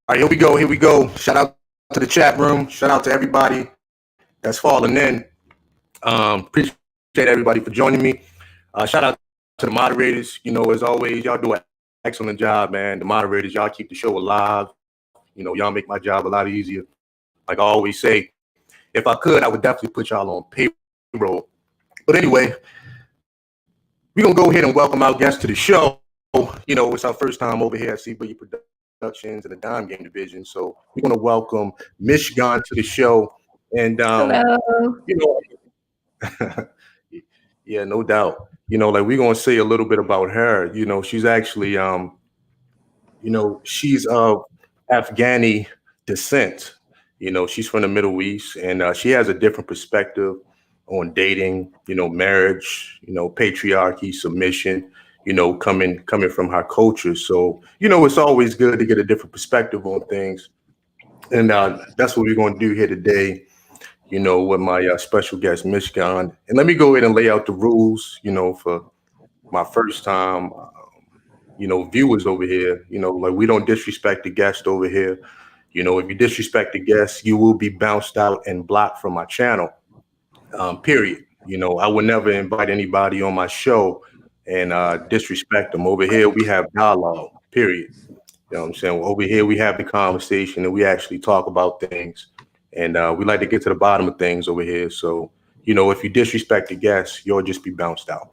All right, here we go. Here we go. Shout out to the chat room. Shout out to everybody that's falling in. Appreciate everybody for joining me. Shout out to the moderators. As always, y'all do an excellent job, man. The moderators, y'all keep the show alive. Y'all make my job a lot easier. Like I always say, if I could, I would definitely put y'all on payroll. But anyway, we're going to go ahead and welcome our guests to the show. It's our first time over here at CBoogie Productions and the Dime Game Division. So we're going to welcome MEJGAN to the show. And, hello. Yeah, no doubt. We're going to say a little bit about her. She's actually, she's of Afghani descent. She's from the Middle East, and she has a different perspective on dating, marriage, patriarchy, submission, coming from her culture. So, it's always good to get a different perspective on things. And that's what we're going to do here today, with my special guest, MEJGAN. And let me go ahead and lay out the rules, for my first time, viewers over here. We don't disrespect the guest over here. If you disrespect the guest, you will be bounced out and blocked from my channel. Period. I would never invite anybody on my show and disrespect them. Over here, we have dialogue. Period. You know what I'm saying? Over here, we have the conversation and we actually talk about things. And we like to get to the bottom of things over here. So, if you disrespect the guest, you'll just be bounced out.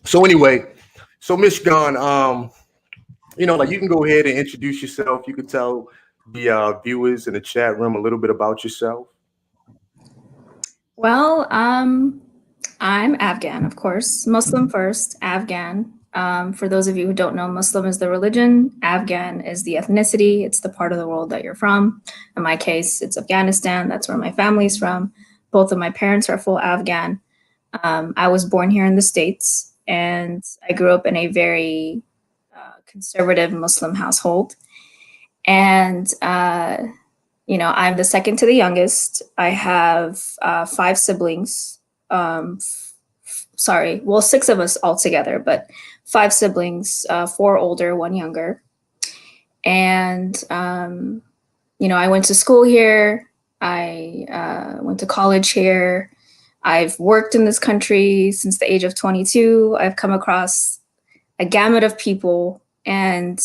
So anyway, MEJGAN, you can go ahead and introduce yourself. You can tell the viewers in the chat room a little bit about yourself. Well, I'm Afghan, of course. Muslim first, Afghan. For those of you who don't know, Muslim is the religion, Afghan is the ethnicity. It's the part of the world that you're from. In my case, it's Afghanistan. That's where my family's from. Both of my parents are full Afghan. I was born here in the States, and I grew up in a very conservative Muslim household. And, I'm the second to the youngest. I have 5 siblings. Well, 6 of us altogether, but 5 siblings, 4 older, 1 younger. And, I went to school here. I went to college here. I've worked in this country since the age of 22. I've come across a gamut of people, and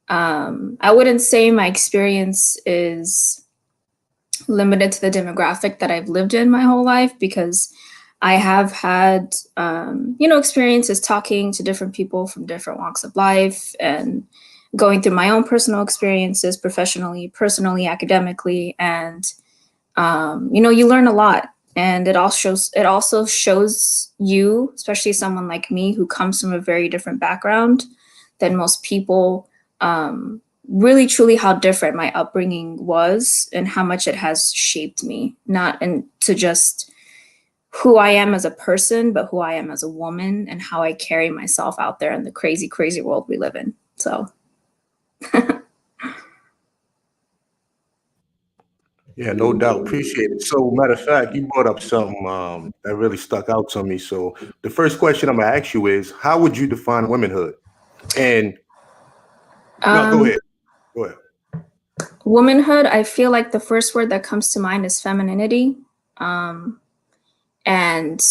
I wouldn't say my experience is limited to the demographic that I've lived in my whole life, because I have had, experiences talking to different people from different walks of life and going through my own personal experiences professionally, personally, academically. And, you learn a lot. And it also shows you, especially someone like me who comes from a very different background than most people, really truly how different my upbringing was and how much it has shaped me, not into just who I am as a person, but who I am as a woman and how I carry myself out there in the crazy, crazy world we live in. So. Yeah, no doubt. Appreciate it. So, matter of fact, you brought up something that really stuck out to me. So, the first question I'm gonna ask you is, how would you define womanhood? And no, go ahead. Go ahead. Womanhood, I feel like the first word that comes to mind is femininity. And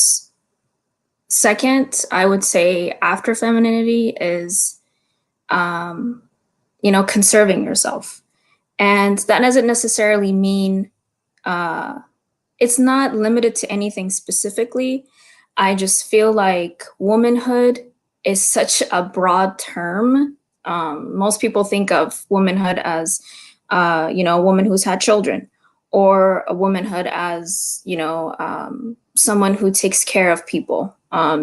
second, I would say after femininity is, conserving yourself. And that doesn't necessarily mean, it's not limited to anything specifically. I just feel like womanhood is such a broad term. Most people think of womanhood as, a woman who's had children, or a womanhood as, someone who takes care of people,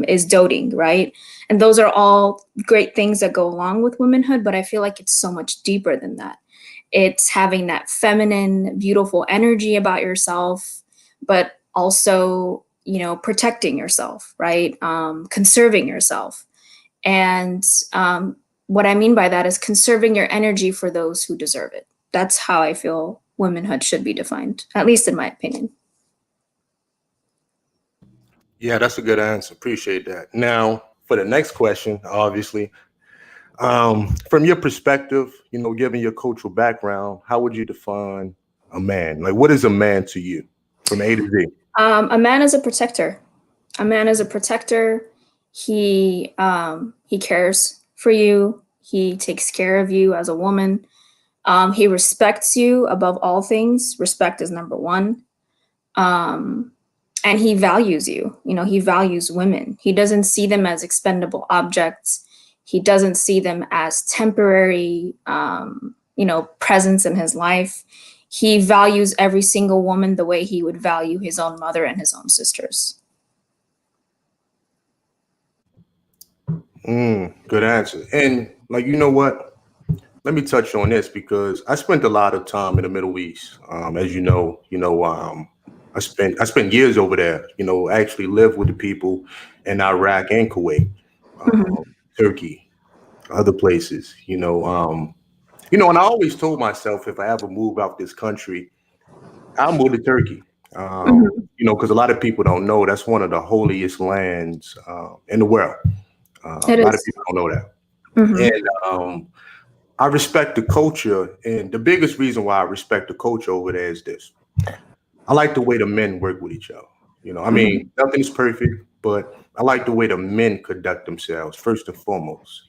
is doting, right? And those are all great things that go along with womanhood, but I feel like it's so much deeper than that. It's having that feminine, beautiful energy about yourself, but also, protecting yourself, right? Conserving yourself. And what I mean by that is conserving your energy for those who deserve it. That's how I feel womanhood should be defined, at least in my opinion. Yeah, that's a good answer. Appreciate that. Now, for the next question, obviously, From your perspective, given your cultural background, how would you define a man? Like, what is a man to you from A to Z? A man is a protector. A man is a protector. He cares for you. He takes care of you as a woman. He respects you above all things. Respect is number one. And he values you. He values women. He doesn't see them as expendable objects. He doesn't see them as temporary, presence in his life. He values every single woman the way he would value his own mother and his own sisters. Good answer. And like, you know what? Let me touch on this because I spent a lot of time in the Middle East. As I spent years over there. I actually lived with the people in Iraq and Kuwait, Mhm. Turkey, other places. And I always told myself if I ever move out this country, I'll move to Turkey. Mhm. Because a lot of people don't know that's one of the holiest lands in the world. A It lot of is. people don't know that. Mhm. And I respect the culture. And the biggest reason why I respect the culture over there is this. I like the way the men work with each other. I Mhm. mean, nothing's perfect, but I like the way the men conduct themselves, first and foremost.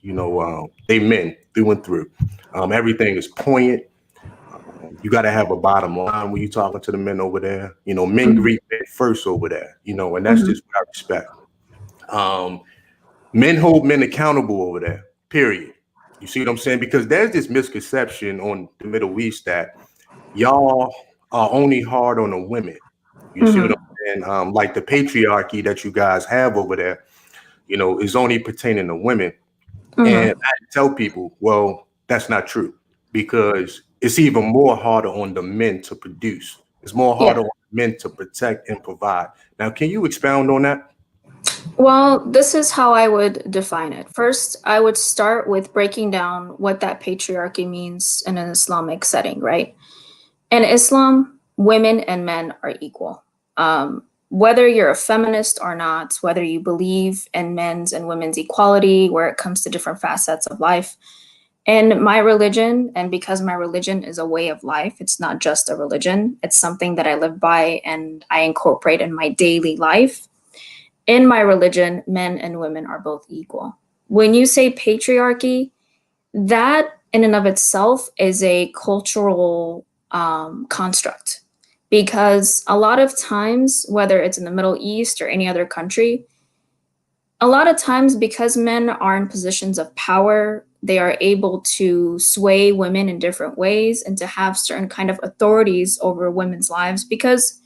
They men through and through. Everything is poignant. You got to have a bottom line when you're talking to the men over there. Men Mhm. greet men first over there, and that's Mhm. just what I respect. Um, Men hold men accountable over there, period. You see what I'm saying? Because there's this misconception on the Middle East that y'all are only hard on the women. You see what Mhm. I'm saying? Like the patriarchy that you guys have over there, is only pertaining to women. And Mhm. I tell people, well, that's not true because it's even more harder on the men to produce. It's more Yeah. harder on men to protect and provide. Now, can you expound on that? Well, this is how I would define it. First, I would start with breaking down what that patriarchy means in an Islamic setting, right? In Islam, women and men are equal. Whether you're a feminist or not, whether you believe in men's and women's equality, where it comes to different facets of life, in my religion, and because my religion is a way of life, it's not just a religion, it's something that I live by and I incorporate in my daily life. In my religion, men and women are both equal. When you say patriarchy, that in and of itself is a cultural construct because a lot of times, whether it's in the Middle East or any other country, a lot of times because men are in positions of power, they are able to sway women in different ways and to have certain kind of authorities over women's lives because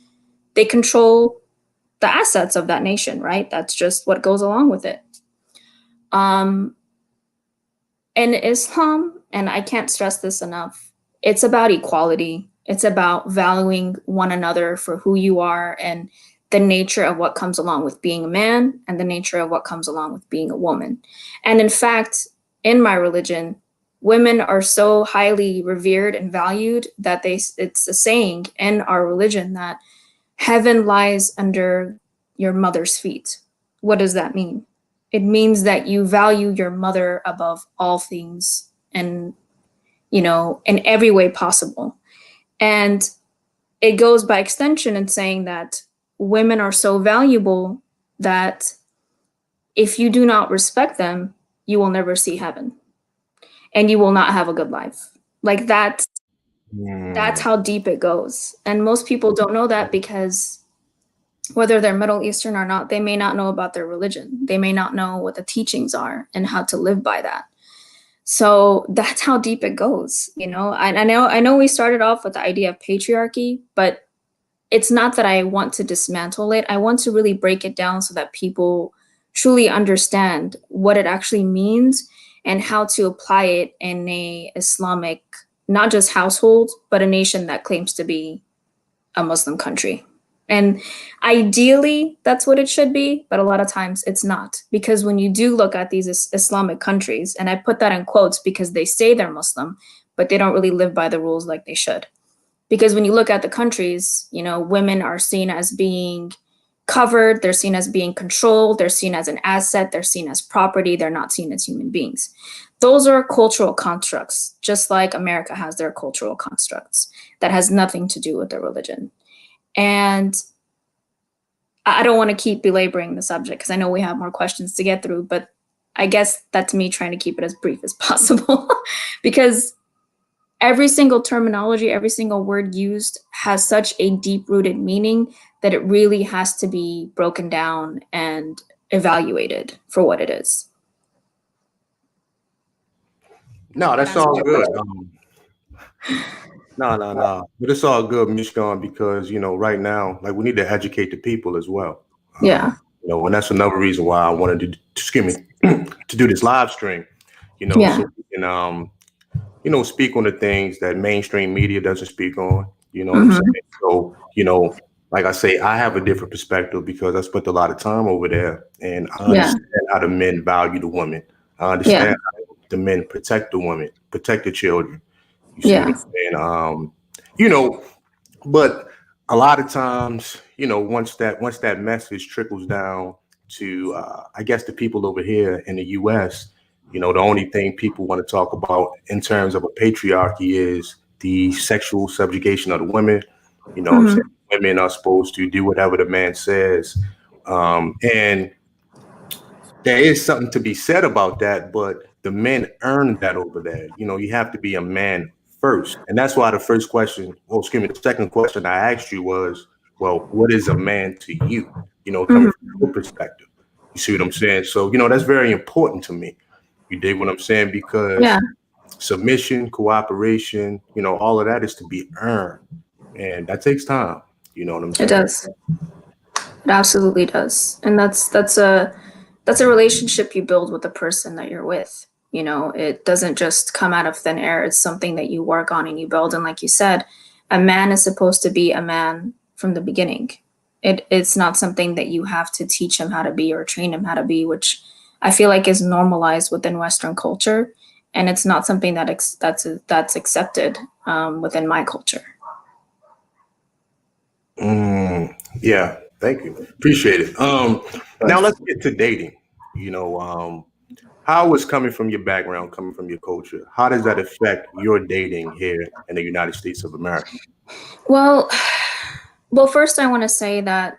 they control the assets of that nation, right? That's just what goes along with it. Um, in Islam, and I can't stress this enough, it's about equality. It's about valuing one another for who you are and the nature of what comes along with being a man and the nature of what comes along with being a woman. And in fact, in my religion, women are so highly revered and valued that it's a saying in our religion that heaven lies under your mother's feet. What does that mean? It means that you value your mother above all things and, in every way possible. And it goes by extension in saying that women are so valuable that if you do not respect them, you will never see heaven and you will not have a good life. Like that's Mm, how deep it goes. And most people don't know that because whether they're Middle Eastern or not, they may not know about their religion. They may not know what the teachings are and how to live by that. So that's how deep it goes, I know we started off with the idea of patriarchy, but it's not that I want to dismantle it. I want to really break it down so that people truly understand what it actually means and how to apply it in a Islamic, not just household, but a nation that claims to be a Muslim country. And ideally, that's what it should be, but a lot of times it's not. Because when you do look at these Islamic countries, and I put that in quotes because they say they're Muslim, but they don't really live by the rules like they should. Because when you look at the countries, women are seen as being covered, they're seen as being controlled, they're seen as an asset, they're seen as property, they're not seen as human beings. Those are cultural constructs, just like America has their cultural constructs. That has nothing to do with their religion. And I don't want to keep belaboring the subject because I know we have more questions to get through, but I guess that's me trying to keep it as brief as possible because every single terminology, every single word used has such a deep-rooted meaning that it really has to be broken down and evaluated for what it is. No, that's all good. No. But it's all good, MEJGAN, because, right now, like, we need to educate the people as well. Yeah. And that's another reason why I wanted to do this live stream, Yeah. so we can, speak on the things that mainstream media doesn't speak on, what I'm saying? So, like I say, I have a different perspective because I spent a lot of time over there and I understand how the men value the woman. I understand how the men protect the woman, protect the children. You see what I'm saying? But a lot of times, once that message trickles down to, I guess, the people over here in the U.S., the only thing people want to talk about in terms of a patriarchy is the sexual subjugation of the women. What I'm saying? Women are supposed to do whatever the man says. And there is something to be said about that, but the men earn that over there. You have to be a man first. And that's why the the second question I asked you was, well, what is a man to you? Coming from your perspective. You see what I'm saying? So, that's very important to me. You dig what I'm saying? Because submission, cooperation, all of that is to be earned. And that takes time. You know what I'm saying? It does. It absolutely does. And that's a relationship you build with the person that you're with. It doesn't just come out of thin air. It's something that you work on and you build. And like you said, a man is supposed to be a man from the beginning. It's not something that you have to teach him how to be or train him how to be, which I feel like is normalized within Western culture. And it's not something that's accepted within my culture. Yeah, thank you. Appreciate it. Now let's get to dating. How is coming from your background, coming from your culture, how does that affect your dating here in the United States of America? Well, first I want to say that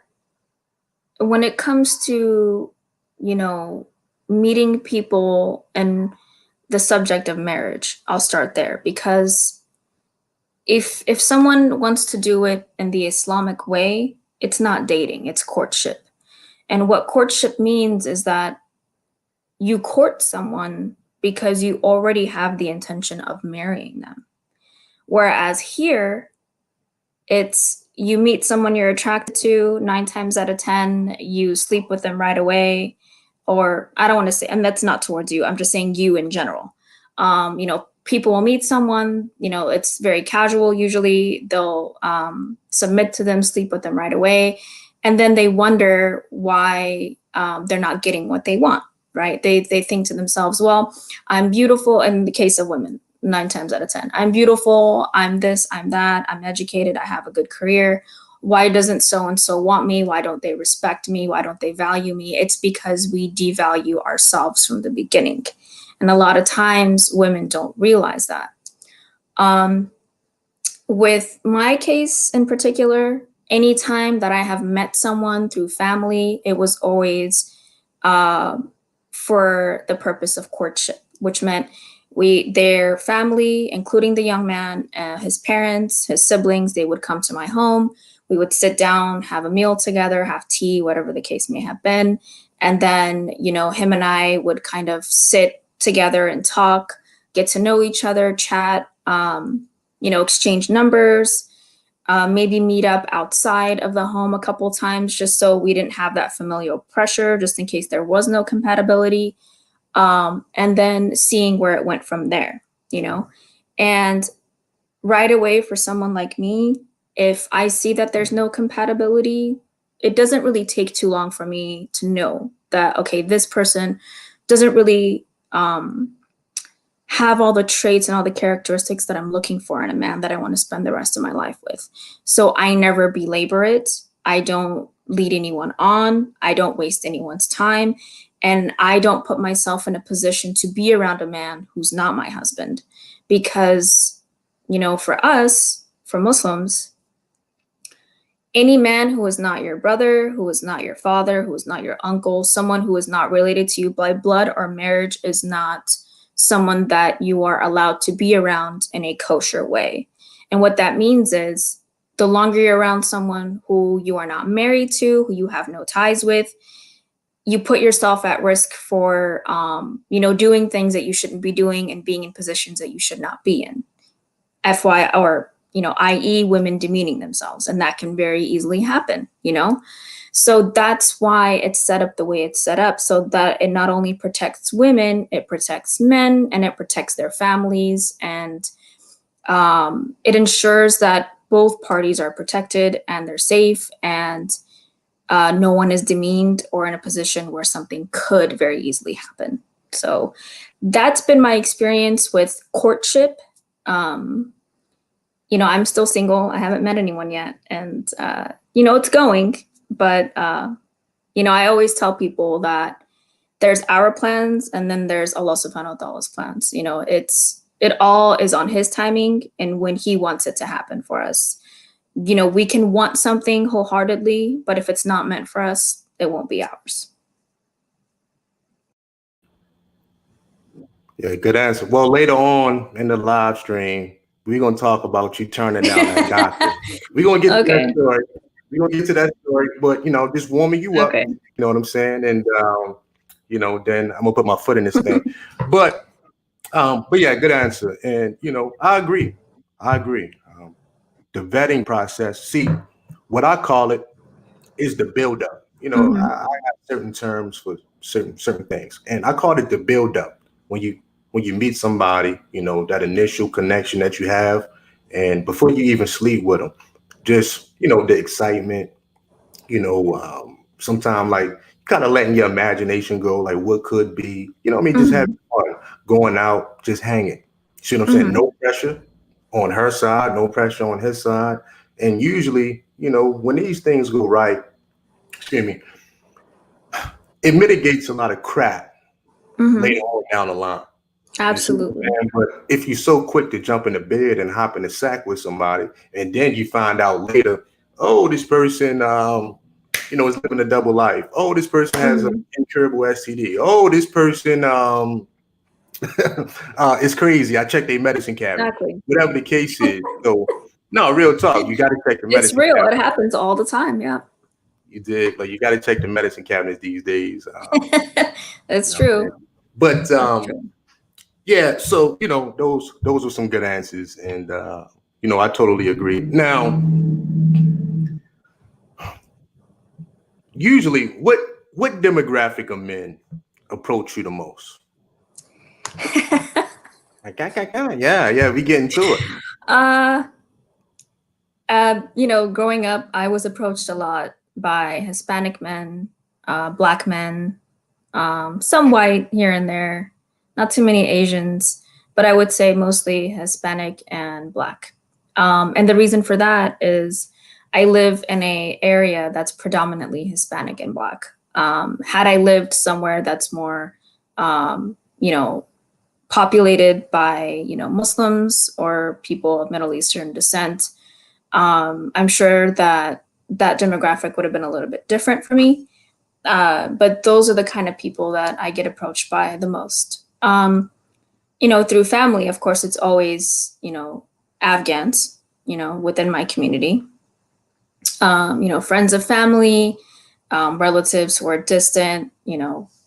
when it comes to, meeting people and the subject of marriage, I'll start there because if someone wants to do it in the Islamic way, it's not dating, it's courtship. And what courtship means is that you court someone because you already have the intention of marrying them. Whereas here, it's you meet someone you're attracted to, 9 times out of 10, you sleep with them right away. Or I don't want to say, and that's not towards you, I'm just saying you in general. People will meet someone, it's very casual. Usually they'll submit to them, sleep with them right away. And then they wonder why they're not getting what they want, right? They think to themselves, well, I'm beautiful. In the case of women, 9 times out of 10, I'm beautiful, I'm this, I'm that, I'm educated, I have a good career. Why doesn't so-and-so want me? Why don't they respect me? Why don't they value me? It's because we devalue ourselves from the beginning. And a lot of times women don't realize that. With my case in particular, anytime that I have met someone through family, it was always for the purpose of courtship, which meant their family, including the young man, his parents, his siblings, they would come to my home. We would sit down, have a meal together, have tea, whatever the case may have been. And then, him and I would kind of sit together and talk, get to know each other, chat, exchange numbers, maybe meet up outside of the home a couple times just so we didn't have that familial pressure, just in case there was no compatibility. And then seeing where it went from there, and right away for someone like me, if I see that there's no compatibility, it doesn't really take too long for me to know that, okay, this person doesn't really have all the traits and all the characteristics that I'm looking for in a man that I want to spend the rest of my life with. So I never belabor it. I don't lead anyone on. I don't waste anyone's time. And I don't put myself in a position to be around a man who's not my husband. Because, for us, for Muslims, any man who is not your brother, who is not your father, who is not your uncle, someone who is not related to you by blood or marriage is not someone that you are allowed to be around in a kosher way. And what that means is the longer you're around someone who you are not married to, who you have no ties with, you put yourself at risk for, doing things that you shouldn't be doing and being in positions that you should not be in. i.e. women demeaning themselves. And that can very easily happen, So that's why it's set up the way it's set up, so that it not only protects women, it protects men, and it protects their families. And it ensures that both parties are protected and they're safe, and no one is demeaned or in a position where something could very easily happen. So that's been my experience with courtship. I'm still single. I haven't met anyone yet. And, it's going. But, I always tell people that there's our plans and then there's Allah subhanahu wa ta'ala's plans. It all is on his timing and when he wants it to happen for us. We can want something wholeheartedly, but if it's not meant for us, it won't be ours. Yeah, good answer. Well, later on in the live stream, we're going to talk about you turning down that doctor. We're going to get to that story. We're going to get to that story, but, just warming you up, you know what I'm saying? And, then I'm going to put my foot in this thing. But yeah, good answer. And, I agree. The vetting process, see, what I call it is the buildup. I have certain terms for certain things, and I call it the buildup. When you meet somebody, that initial connection that you have, and before you even sleep with them, just, the excitement, sometimes like kind of letting your imagination go, like what could be, just having fun, going out, just hanging. See what I'm saying? No pressure on her side, no pressure on his side. And usually, when these things go right, it mitigates a lot of crap later on down the line. Absolutely. But if you're so quick to jump in the bed and hop in the sack with somebody, and then you find out later, oh, this person, is living a double life. Oh, this person has an incurable STD. Oh, this person, it's crazy. I checked their medicine cabinet. Exactly. Whatever the case is. So, no, real talk. You got to check the medicine. It's real. Cabinet. It happens all the time. Yeah. You did. Like you got to check the medicine cabinets these days. That's true. But yeah. So those are some good answers, and I totally agree. Now, usually, what demographic of men approach you the most? Yeah, we get into it. Growing up, I was approached a lot by Hispanic men, Black men, some white here and there, not too many Asians, but I would say mostly Hispanic and Black. And the reason for that is I live in an area that's predominantly Hispanic and Black. Had I lived somewhere that's more, populated by, Muslims or people of Middle Eastern descent, I'm sure that demographic would have been a little bit different for me. But those are the kind of people that I get approached by the most. Through family, of course, it's always, Afghans, within my community. Friends of family, relatives who are distant,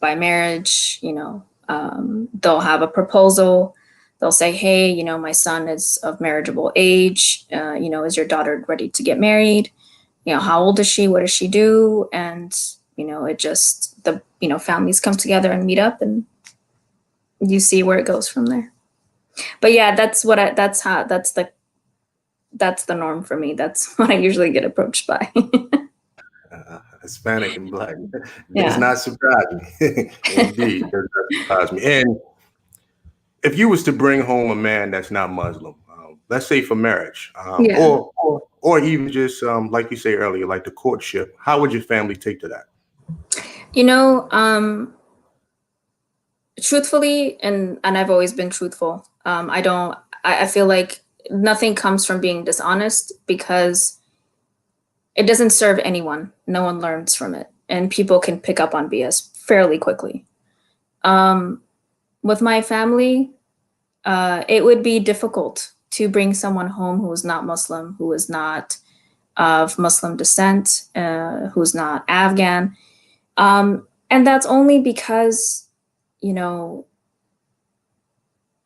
by marriage, they'll have a proposal. They'll say, hey, my son is of marriageable age. Is your daughter ready to get married? How old is she? What does she do? And, it just, families come together and meet up and you see where it goes from there. But yeah, that's the norm for me. That's what I usually get approached by. Hispanic and Black. It's not surprising. Indeed, it does surprise me. And if you was to bring home a man that's not Muslim, let's say for marriage, Yeah. or even just like you say earlier, like the courtship, how would your family take to that? You know, truthfully, and I've always been truthful. I don't. I feel like nothing comes from being dishonest because it doesn't serve anyone. No one learns from it, and people can pick up on BS fairly quickly. Um, with my family, it would be difficult to bring someone home who is not Muslim, who is not of Muslim descent, who's not Afghan. And that's only because, you know,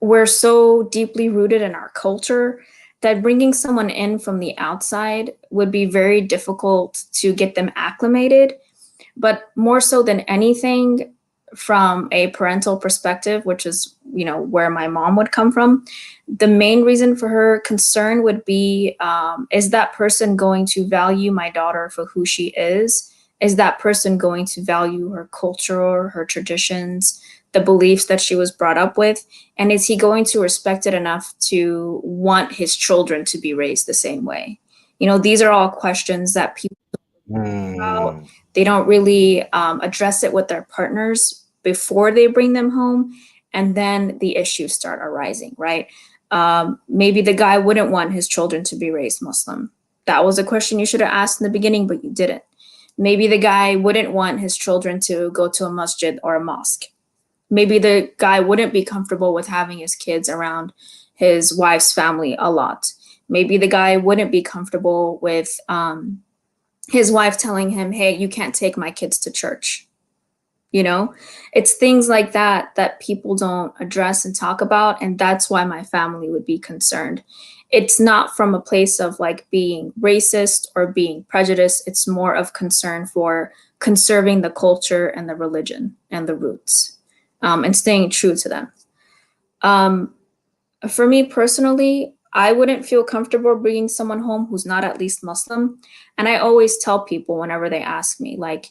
we're so deeply rooted in our culture that bringing someone in from the outside would be very difficult to get them acclimated. But more so than anything, from a parental perspective, which is, you know, where my mom would come from, the main reason for her concern would be, is that person going to value my daughter for who she is? Is that person going to value her culture, her traditions, the beliefs that she was brought up with? And is he going to respect it enough to want his children to be raised the same way? You know, these are all questions that people about. Mm. They don't really address it with their partners before they bring them home. And then the issues start arising, right? Maybe the guy wouldn't want his children to be raised Muslim. That was a question you should have asked in the beginning, but you didn't. Maybe the guy wouldn't want his children to go to a masjid or a mosque. Maybe the guy wouldn't be comfortable with having his kids around his wife's family a lot. Maybe the guy wouldn't be comfortable with his wife telling him, hey, you can't take my kids to church. You know, it's things like that that people don't address and talk about. And that's why my family would be concerned. It's not from a place of like being racist or being prejudiced. It's more of concern for conserving the culture and the religion and the roots, and staying true to them. Um, for me personally, I wouldn't feel comfortable bringing someone home who's not at least Muslim. And I always tell people whenever they ask me, like,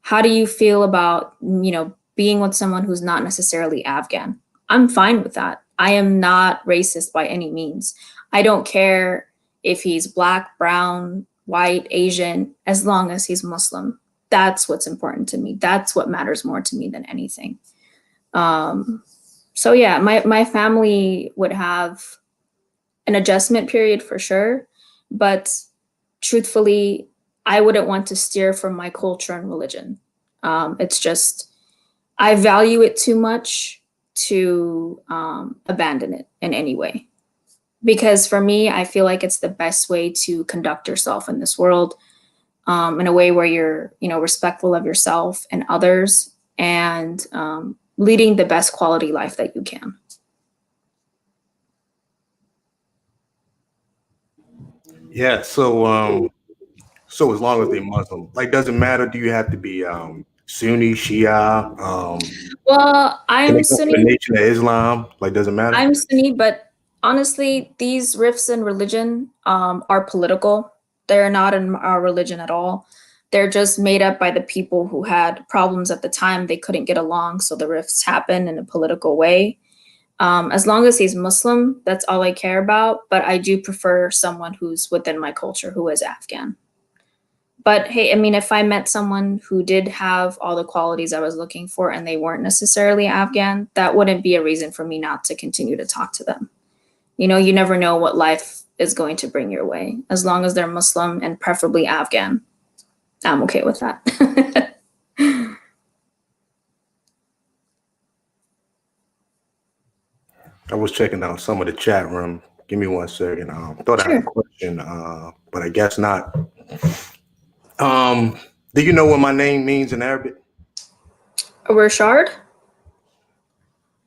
how do you feel about, you know, being with someone who's not necessarily Afghan? I'm fine with that. I am not racist by any means. I don't care if he's black, brown, white, Asian, as long as he's Muslim. That's what's important to me. That's what matters more to me than anything. So yeah, my family would have an adjustment period for sure, but truthfully, I wouldn't want to steer from my culture and religion. It's just, I value it too much to abandon it in any way. Because for me, I feel like it's the best way to conduct yourself in this world, in a way where you're, you know, respectful of yourself and others, and leading the best quality life that you can. Yeah. So as long as they're Muslim, like, doesn't matter. Do you have to be Sunni, Shia? Well, Can I'm they come from the Sunni. Nation of Islam? Like, doesn't matter. I'm Sunni, but honestly, these rifts in religion are political. They're not in our religion at all. They're just made up by the people who had problems at the time. They couldn't get along, so the rifts happen in a political way. As long as he's Muslim, that's all I care about. But I do prefer someone who's within my culture, who is Afghan. But hey, I mean, if I met someone who did have all the qualities I was looking for and they weren't necessarily Afghan, that wouldn't be a reason for me not to continue to talk to them. You know, you never know what life is going to bring your way. As long as they're Muslim and preferably Afghan, I'm okay with that. I was checking out some of the chat room. Give me 1 second. Thought I had a Sure. question, but I guess not. Do you know what my name means in Arabic? Rashard?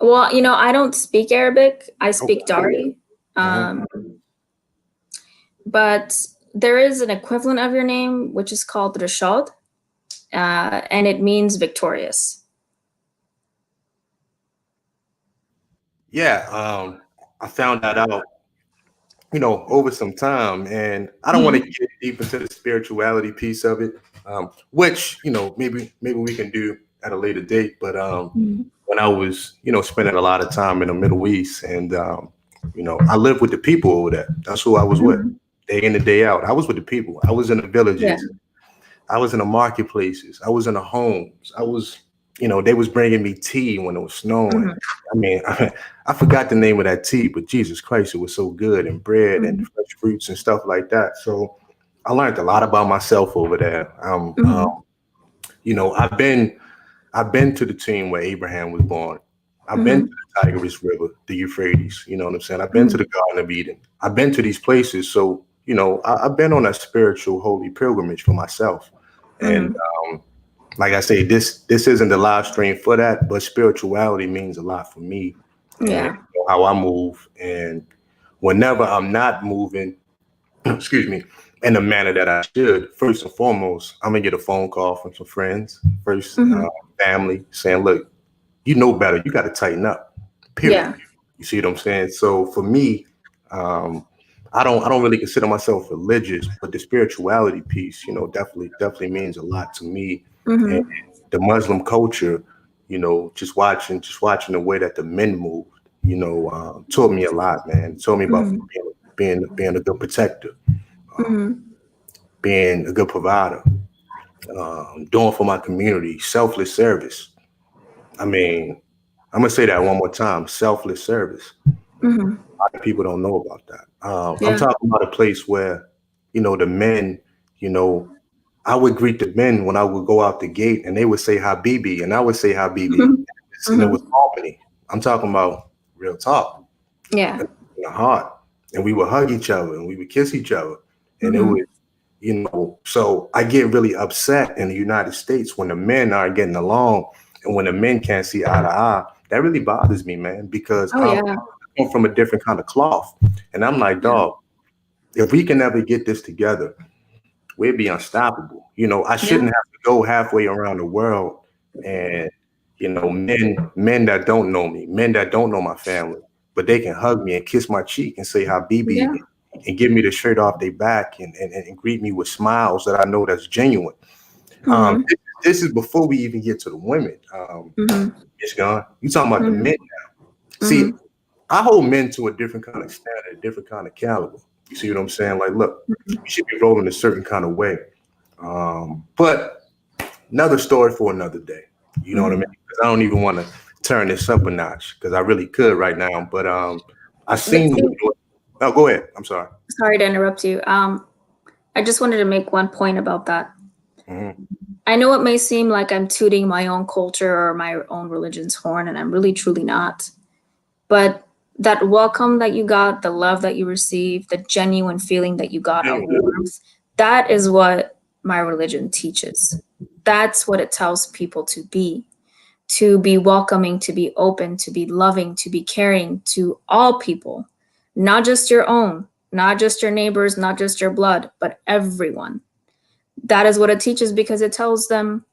Well, you know, I don't speak Arabic. I speak Okay. Dari. Mhm. But there is an equivalent of your name, which is called Rashad, and it means victorious. Yeah. I found that out, over some time, and I don't want to Mhm. get deep into the spirituality piece of it, which maybe we can do at a later date. But Mhm. when I was spending a lot of time in the Middle East, and You know, I lived with the people over there. That's who I was with, Mhm. day in and day out. I was with the people. I was in the Yeah. villages. I was in the marketplaces. I was in the homes. I was, you know, they was bringing me tea when it was snowing. Mhm. I mean, I forgot the name of that tea, but Jesus Christ, it was so good, and bread and Mhm. fresh fruits and stuff like that. So I learned a lot about myself over there. Mhm. You know, I've been to the team where Abraham was born. I've been to Mhm. the Tigris River, the Euphrates. You know what I'm saying? I've been to Mhm. the Garden of Eden. I've been to these places. So, you know, I've been on a spiritual holy pilgrimage for myself. And Mhm. like I say, this isn't the live stream for that, but spirituality means a lot for me and Yeah. you know, how I move. And whenever I'm not moving, excuse me, in the manner that I should, first and foremost, I'm gonna get a phone call from some friends, first Mhm. family, saying, "Look, you know better. You got to tighten up." Period. Yeah. You see what I'm saying? So for me, um, I don't really consider myself religious, but the spirituality piece, you know, definitely means a lot to me. And Mhm. the Muslim culture, you know, just watching the way that the men moved, you know, taught me a lot, man. It taught me about Mhm. being a good protector, Mhm. being a good provider, doing for my community, selfless service. I mean, I'm gonna say that one more time: selfless service. Mhm. A lot of people don't know about that. I'm Yeah. talking about a place where, you know, the men, you know, I would greet the men when I would go out the gate, and they would say Habibi, and I would say Habibi, Mhm. and it was Mhm. harmony. I'm talking about real talk Yeah. in the heart, and we would hug each other, and we would kiss each other, and it Mhm. was, you know. So I get really upset in the United States when the men aren't getting along, and when the men can't see eye to eye. That really bothers me, man, because Oh I'm yeah. come from a different kind of cloth, and I'm like, Yeah. dog, if we can never get this together, we'd be unstoppable. You know, I Yeah. shouldn't have to go halfway around the world and, you know, men that don't know me, men that don't know my family, but they can hug me and kiss my cheek and say Habibi Yeah. and give me the shirt off their back and greet me with smiles that I know that's genuine. Um, Mhm. this is before we even get to the women. Mhm. It's gone. You talking about the Mhm. men? See, Mhm. I hold men to a different kind of standard, a different kind of caliber. You see what I'm saying? Like, look, Mhm. we should be rolling a certain kind of way. But another story for another day. You know what I mean? Mhm. Because I don't even want to turn this up a notch because I really could right now. But I But seen. see, Oh, go ahead. I'm sorry. sorry to interrupt you. I just wanted to make one point about that. Hmm. I know it may seem like I'm tooting my own culture or my own religion's horn, and I'm really truly not. But that welcome that you got, the love that you received, the genuine feeling that you got of warmth, that is what my religion teaches. That's what it tells people to be welcoming, to be open, to be loving, to be caring to all people, not just your own, not just your neighbors, not just your blood, but everyone. That is what it teaches because it tells them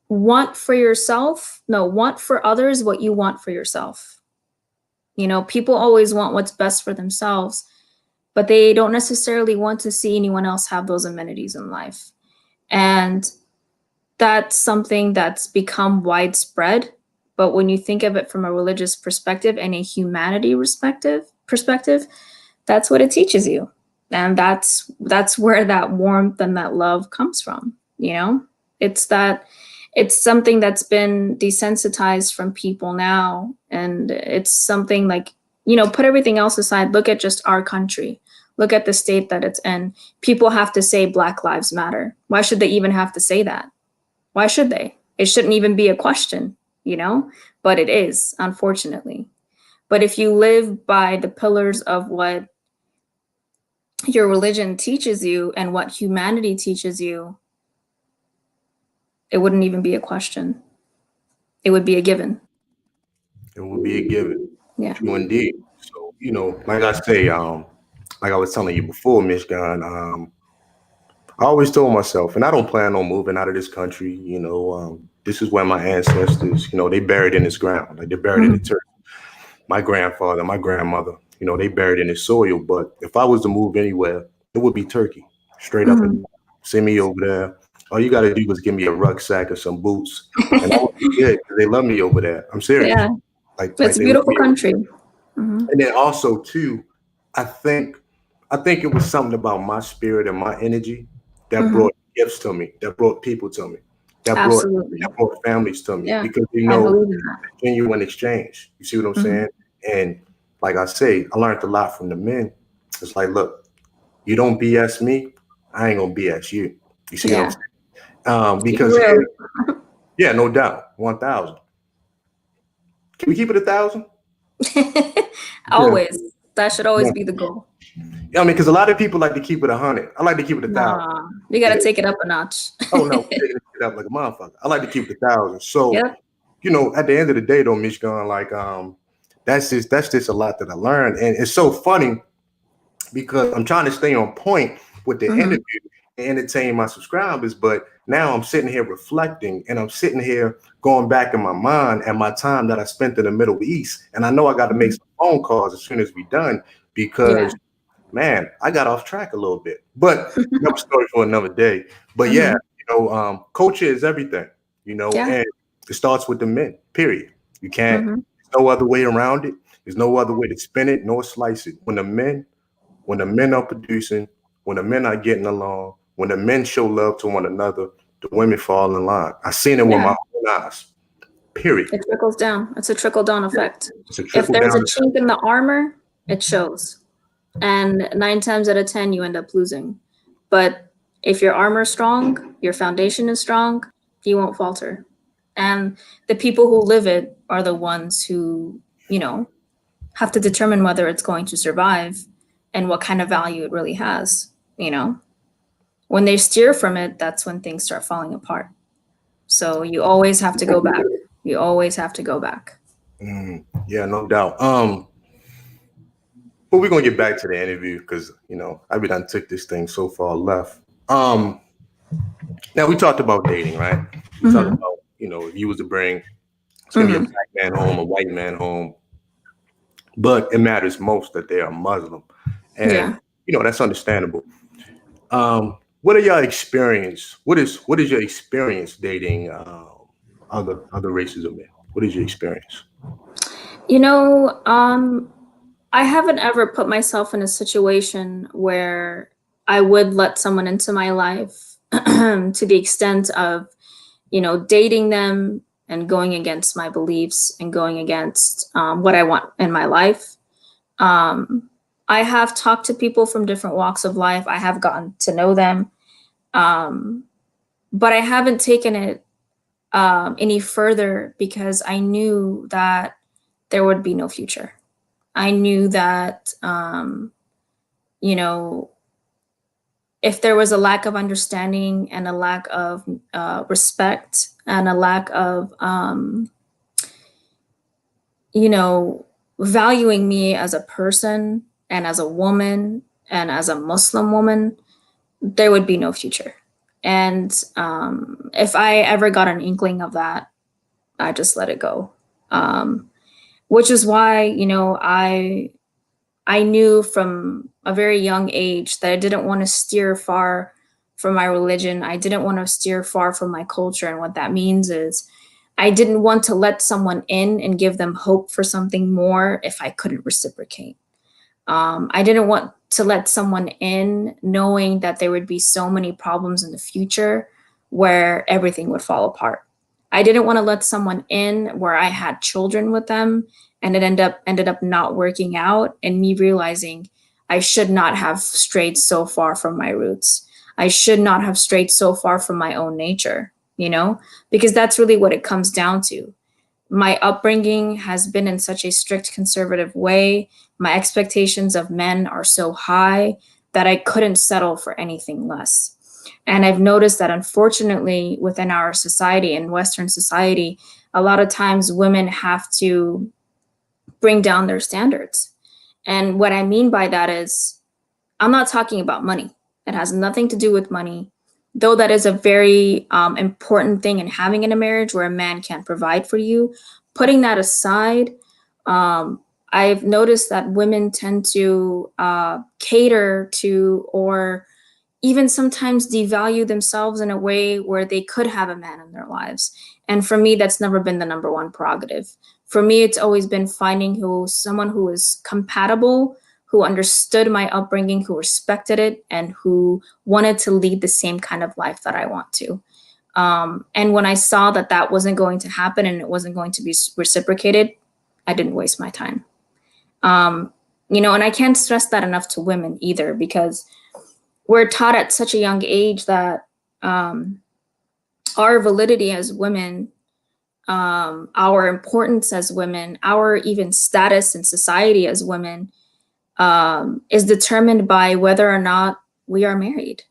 want for yourself, no, want for others what you want for yourself. You know, people always want what's best for themselves, but they don't necessarily want to see anyone else have those amenities in life. And that's something that's become widespread. But when you think of it from a religious perspective and a humanity perspective, that's what it teaches you. And that's where that warmth and that love comes from, you know? It's that it's something that's been desensitized from people now. And it's something like, you know, put everything else aside, look at just our country. Look at the state that it's in. People have to say Black Lives Matter. Why should they even have to say that? Why should they? It shouldn't even be a question, you know? But it is, unfortunately. But if you live by the pillars of what your religion teaches you and what humanity teaches you, it wouldn't even be a question. It would be a given. It would be a given. Yeah. True indeed. So, you know, like I say, like I was telling you before, Michigan, I always told myself, and I don't plan on moving out of this country. You know, this is where my ancestors, you know, they buried in this ground, like they're buried in the Mhm. turf. My grandfather, my grandmother, you know, they buried in the soil. But if I was to move anywhere, it would be Turkey, straight up and Mhm. down. Send me over there. All you got to do is give me a rucksack or some boots, and I would be good because they love me over there. I'm serious. Yeah. Like It's a they love beautiful me over country. And then also too, I think it was something about my spirit and my energy that brought gifts to me, that brought people to me, Absolutely. that brought families to me, Yeah, because I believe in that. genuine exchange. You see what I'm saying? And like I say, I learned a lot from the men. It's like, look, you don't BS me, I ain't gonna BS you. You see what I'm Yeah, saying? keep it Because real. here, yeah, no doubt, 1,000. Can we keep it 1,000? Yeah. Always. That should always Yeah. be the goal. I mean, because a lot of people like to keep it 100. I like to keep it 1,000. Nah, you got to take it up a notch. Oh no, we're taking it up like a motherfucker. I like to keep it 1,000. So, Yep. at the end of the day, though, Michigan, like that's just a lot that I learned, and it's so funny because I'm trying to stay on point with the interview and entertain my subscribers, but now I'm sitting here reflecting, and I'm sitting here going back in my mind at my time that I spent in the Middle East, and I know I got to make some phone calls as soon as we're done because. Yeah. Man, I got off track a little bit, but another story for another day. But yeah, culture is everything, Yeah. and it starts with the men, period. You can't, Mm-hmm. there's no other way around it. There's no other way to spin it nor slice it. When the men are producing, when the men are getting along, when the men show love to one another, the women fall in line. I've seen it with Yeah. my own eyes, period. It trickles down. It's a trickle down Yeah. effect. It's a If trickle there's a down. chink in the armor, it shows. And 9 times out of 10, you end up losing. But if your armor is strong, your foundation is strong, you won't falter. And the people who live it are the ones who, have to determine whether it's going to survive and what kind of value it really has. When they steer from it, that's when things start falling apart. So you always have to go back. You always have to go back. Yeah, no doubt. But we're gonna get back to the interview because I be done took this thing so far left. Now we talked about dating, right? We talked Mm-hmm. about if you was to bring it's gonna be a Mm-hmm. black man home, a white man home, but it matters most that they are Muslim, and Yeah. that's understandable. What are your experience? What is your experience dating other races of men? What is your experience? You know, um, I haven't ever put myself in a situation where I would let someone into my life to the extent of, dating them and going against my beliefs and going against what I want in my life. Um, I have talked to people from different walks of life. I have gotten to know them, um, but I haven't taken it any further because I knew that there would be no future. I knew that, you know, if there was a lack of understanding and a lack of respect and a lack of, you know, valuing me as a person and as a woman and as a Muslim woman, there would be no future. And if I ever got an inkling of that, I just let it go. Um, which is why, I knew from a very young age that I didn't want to steer far from my religion. I didn't want to steer far from my culture. And what that means is I didn't want to let someone in and give them hope for something more if I couldn't reciprocate. I didn't want to let someone in knowing that there would be so many problems in the future where everything would fall apart. I didn't want to let someone in where I had children with them and it ended up not working out and me realizing I should not have strayed so far from my roots. I should not have strayed so far from my own nature, because that's really what it comes down to. My upbringing has been in such a strict conservative way. My expectations of men are so high that I couldn't settle for anything less. And I've noticed that unfortunately within our society and Western society, a lot of times women have to bring down their standards. And what I mean by that is, I'm not talking about money. It has nothing to do with money, though that is a very important thing in having in a marriage where a man can provide for you. Putting that aside, I've noticed that women tend to cater to or even sometimes devalue themselves in a way where they could have a man in their lives. And for me, that's never been the number one prerogative. For me, it's always been finding someone who is compatible, who understood my upbringing, who respected it, and who wanted to lead the same kind of life that I want to. And when I saw that that wasn't going to happen and it wasn't going to be reciprocated, I didn't waste my time. And I can't stress that enough to women either, because we're taught at such a young age that our validity as women, our importance as women, our even status in society as women is determined by whether or not we are married,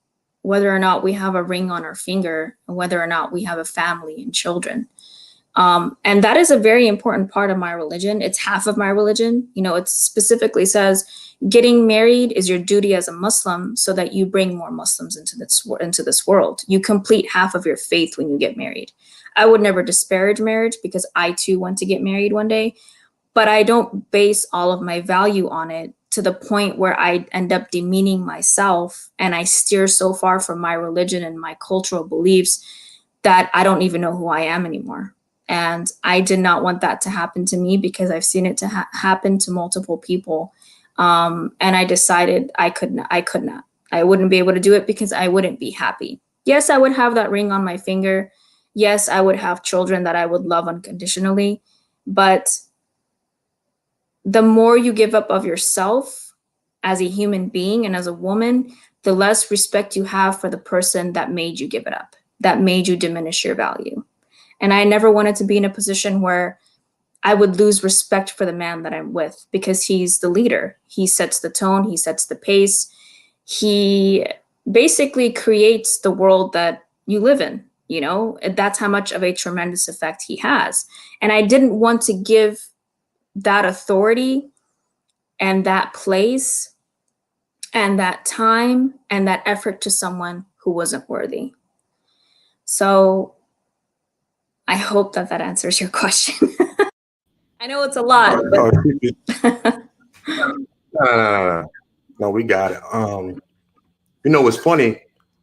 whether or not we have a ring on our finger, and whether or not we have a family and children. And that is a very important part of my religion. It's half of my religion. It specifically says getting married is your duty as a Muslim so that you bring more Muslims into this world. You complete half of your faith when you get married. I would never disparage marriage, because I too want to get married one day, but I don't base all of my value on it to the point where I end up demeaning myself and I steer so far from my religion and my cultural beliefs that I don't even know who I am anymore. And I did not want that to happen to me, because I've seen it to happen to multiple people. And I decided I could not. I wouldn't be able to do it, because I wouldn't be happy. Yes, I would have that ring on my finger. Yes, I would have children that I would love unconditionally. But the more you give up of yourself as a human being and as a woman, the less respect you have for the person that made you give it up, that made you diminish your value. And I never wanted to be in a position where I would lose respect for the man that I'm with, because he's the leader. He sets the tone, he sets the pace. He basically creates the world that you live in. That's how much of a tremendous effect he has. And I didn't want to give that authority and that place and that time and that effort to someone who wasn't worthy. So I hope that answers your question. I know it's a lot. But No, we got it. It's funny.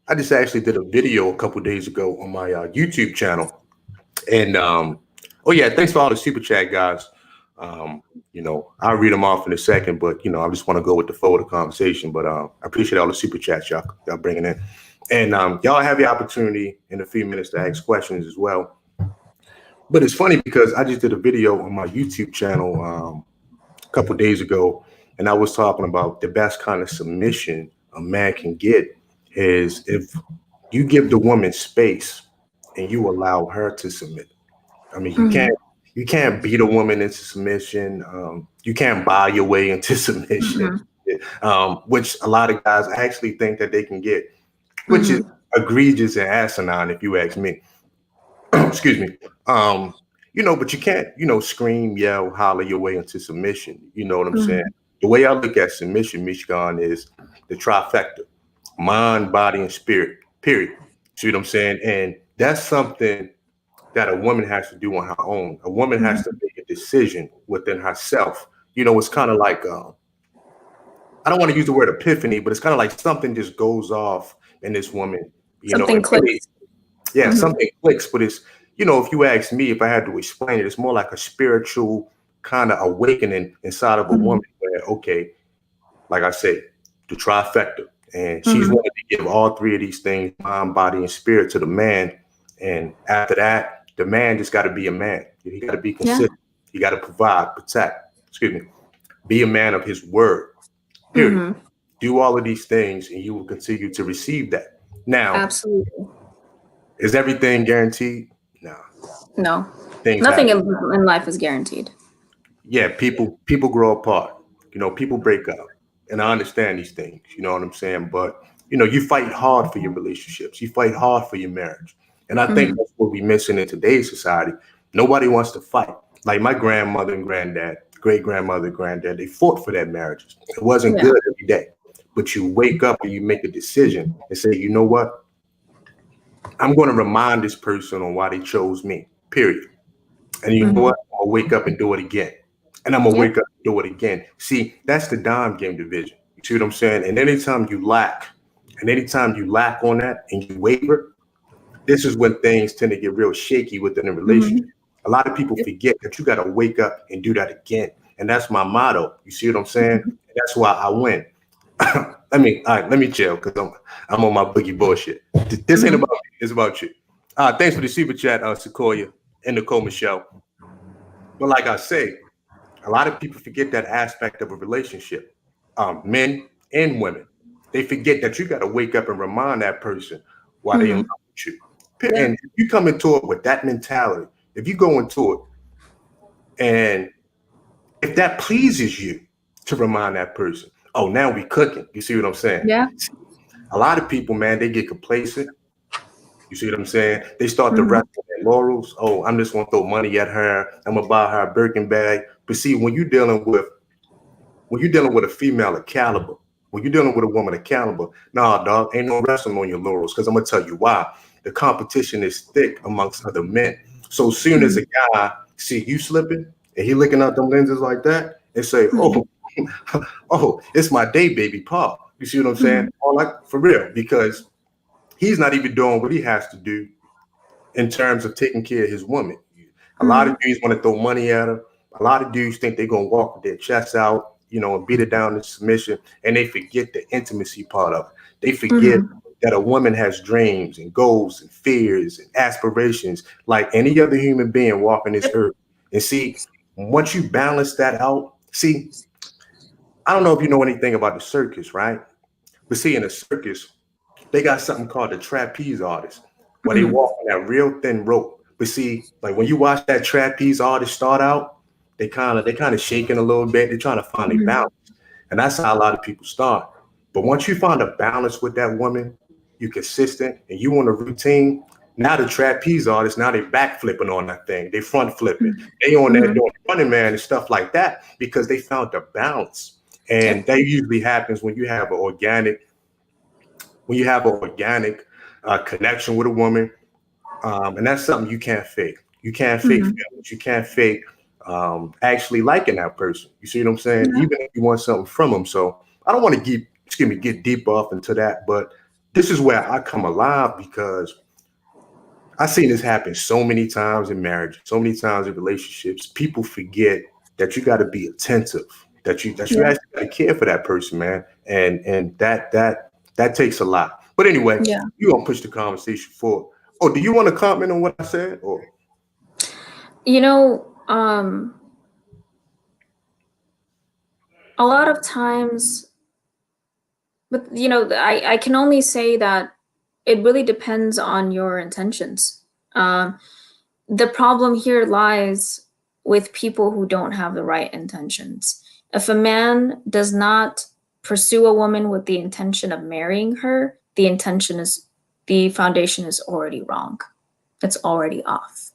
I just actually did a video a couple days ago on my YouTube channel, and oh yeah, thanks for all the super chat, guys. I'll read them off in a second, but I just want to go with the flow of the conversation. But I appreciate all the super chats y'all bringing in, and y'all have the opportunity in a few minutes to ask questions as well. But it's funny because I just did a video on my YouTube channel a couple days ago, and I was talking about the best kind of submission a man can get is if you give the woman space and you allow her to submit. I mean, you can't beat a woman into submission. You can't buy your way into submission, which a lot of guys actually think that they can get, which is egregious and asinine, if you ask me. Excuse me. But you can't, scream, yell, holler your way into submission. You know what I'm saying? The way I look at submission, MEJGAN, is the trifecta: mind, body, and spirit, period. See what I'm saying? And that's something that a woman has to do on her own. A woman has to make a decision within herself. It's kind of like, I don't want to use the word epiphany, but it's kind of like something just goes off in this woman. Something clicks. Yeah, something clicks, but it's, if you ask me, if I had to explain it, it's more like a spiritual kind of awakening inside of a woman where, okay, like I said, the trifecta, and she's wanting to give all three of these things, mind, body, and spirit, to the man. And after that, the man just got to be a man. He got to be consistent. Yeah. He got to provide, protect, be a man of his word, period. Do all of these things and you will continue to receive that. Now, absolutely. Is everything guaranteed? No. Nothing in life is guaranteed. Yeah, people grow apart. People break up. And I understand these things, you know what I'm saying? But, you fight hard for your relationships. You fight hard for your marriage. And I think that's what we're missing in today's society. Nobody wants to fight. Like my grandmother and granddad, great-grandmother and granddad, they fought for their marriages. It wasn't good every day. But you wake up and you make a decision and say, you know what? I'm going to remind this person on why they chose me, period. And you know what? I'll wake up and do it again. And I'm going to wake up and do it again. See, that's the dime game division. You see what I'm saying? And anytime you lack on that and you waver, this is when things tend to get real shaky within a relationship. A lot of people forget that you got to wake up and do that again. And that's my motto. You see what I'm saying? That's why I win. All right, let me chill because I'm on my boogie bullshit. This ain't about me. It's about you. Thanks for the super chat, Sequoia and Nicole Michelle. But like I say, a lot of people forget that aspect of a relationship, men and women. They forget that you got to wake up and remind that person why they in love with you. And if you come into it with that mentality, if you go into it and if that pleases you to remind that person, oh, now we cooking. You see what I'm saying? Yeah. A lot of people, man, they get complacent. You see what I'm saying? They start to rest on their laurels. Oh, I'm just gonna throw money at her. I'm gonna buy her a Birkin bag. But see, when you're dealing with a female of caliber, when you're dealing with a woman of caliber, nah, dog, ain't no resting on your laurels. Because I'm gonna tell you why. The competition is thick amongst other men. So soon as a guy see you slipping and he looking out them lenses like that and say, oh, oh, it's my day, baby Paul. You see what I'm saying? Or like for real, because he's not even doing what he has to do in terms of taking care of his woman. A lot of dudes want to throw money at her. A lot of dudes think they're gonna walk with their chests out, and beat it down in submission, and they forget the intimacy part of it. They forget that a woman has dreams and goals and fears and aspirations like any other human being walking this earth. And see, once you balance that out, see, I don't know if you know anything about the circus, right? But see, in a circus, they got something called the trapeze artist, where they walk on that real thin rope. But see, like when you watch that trapeze artist start out, they kind of shaking a little bit. They're trying to find a balance, and that's how a lot of people start. But once you find a balance with that woman, you're consistent, and you want a routine. Now the trapeze artists, now they back flipping on that thing. They front flipping. They on there doing running man and stuff like that because they found the balance. And that usually happens when you have an organic connection with a woman, and that's something you can't fake. You can't fake feelings. You can't fake actually liking that person. You see what I'm saying? Even if you want something from them. So I don't want to get deep off into that, but this is where I come alive because I've seen this happen so many times in marriage, so many times in relationships. People forget that you got to be attentive, that you actually got to care for that person, man, and that takes a lot. But anyway, you gonna push the conversation forward. Oh, do you want to comment on what I said? Or a lot of times, but I can only say that it really depends on your intentions. The problem here lies with people who don't have the right intentions. If a man does not pursue a woman with the intention of marrying her, the foundation is already wrong. It's already off.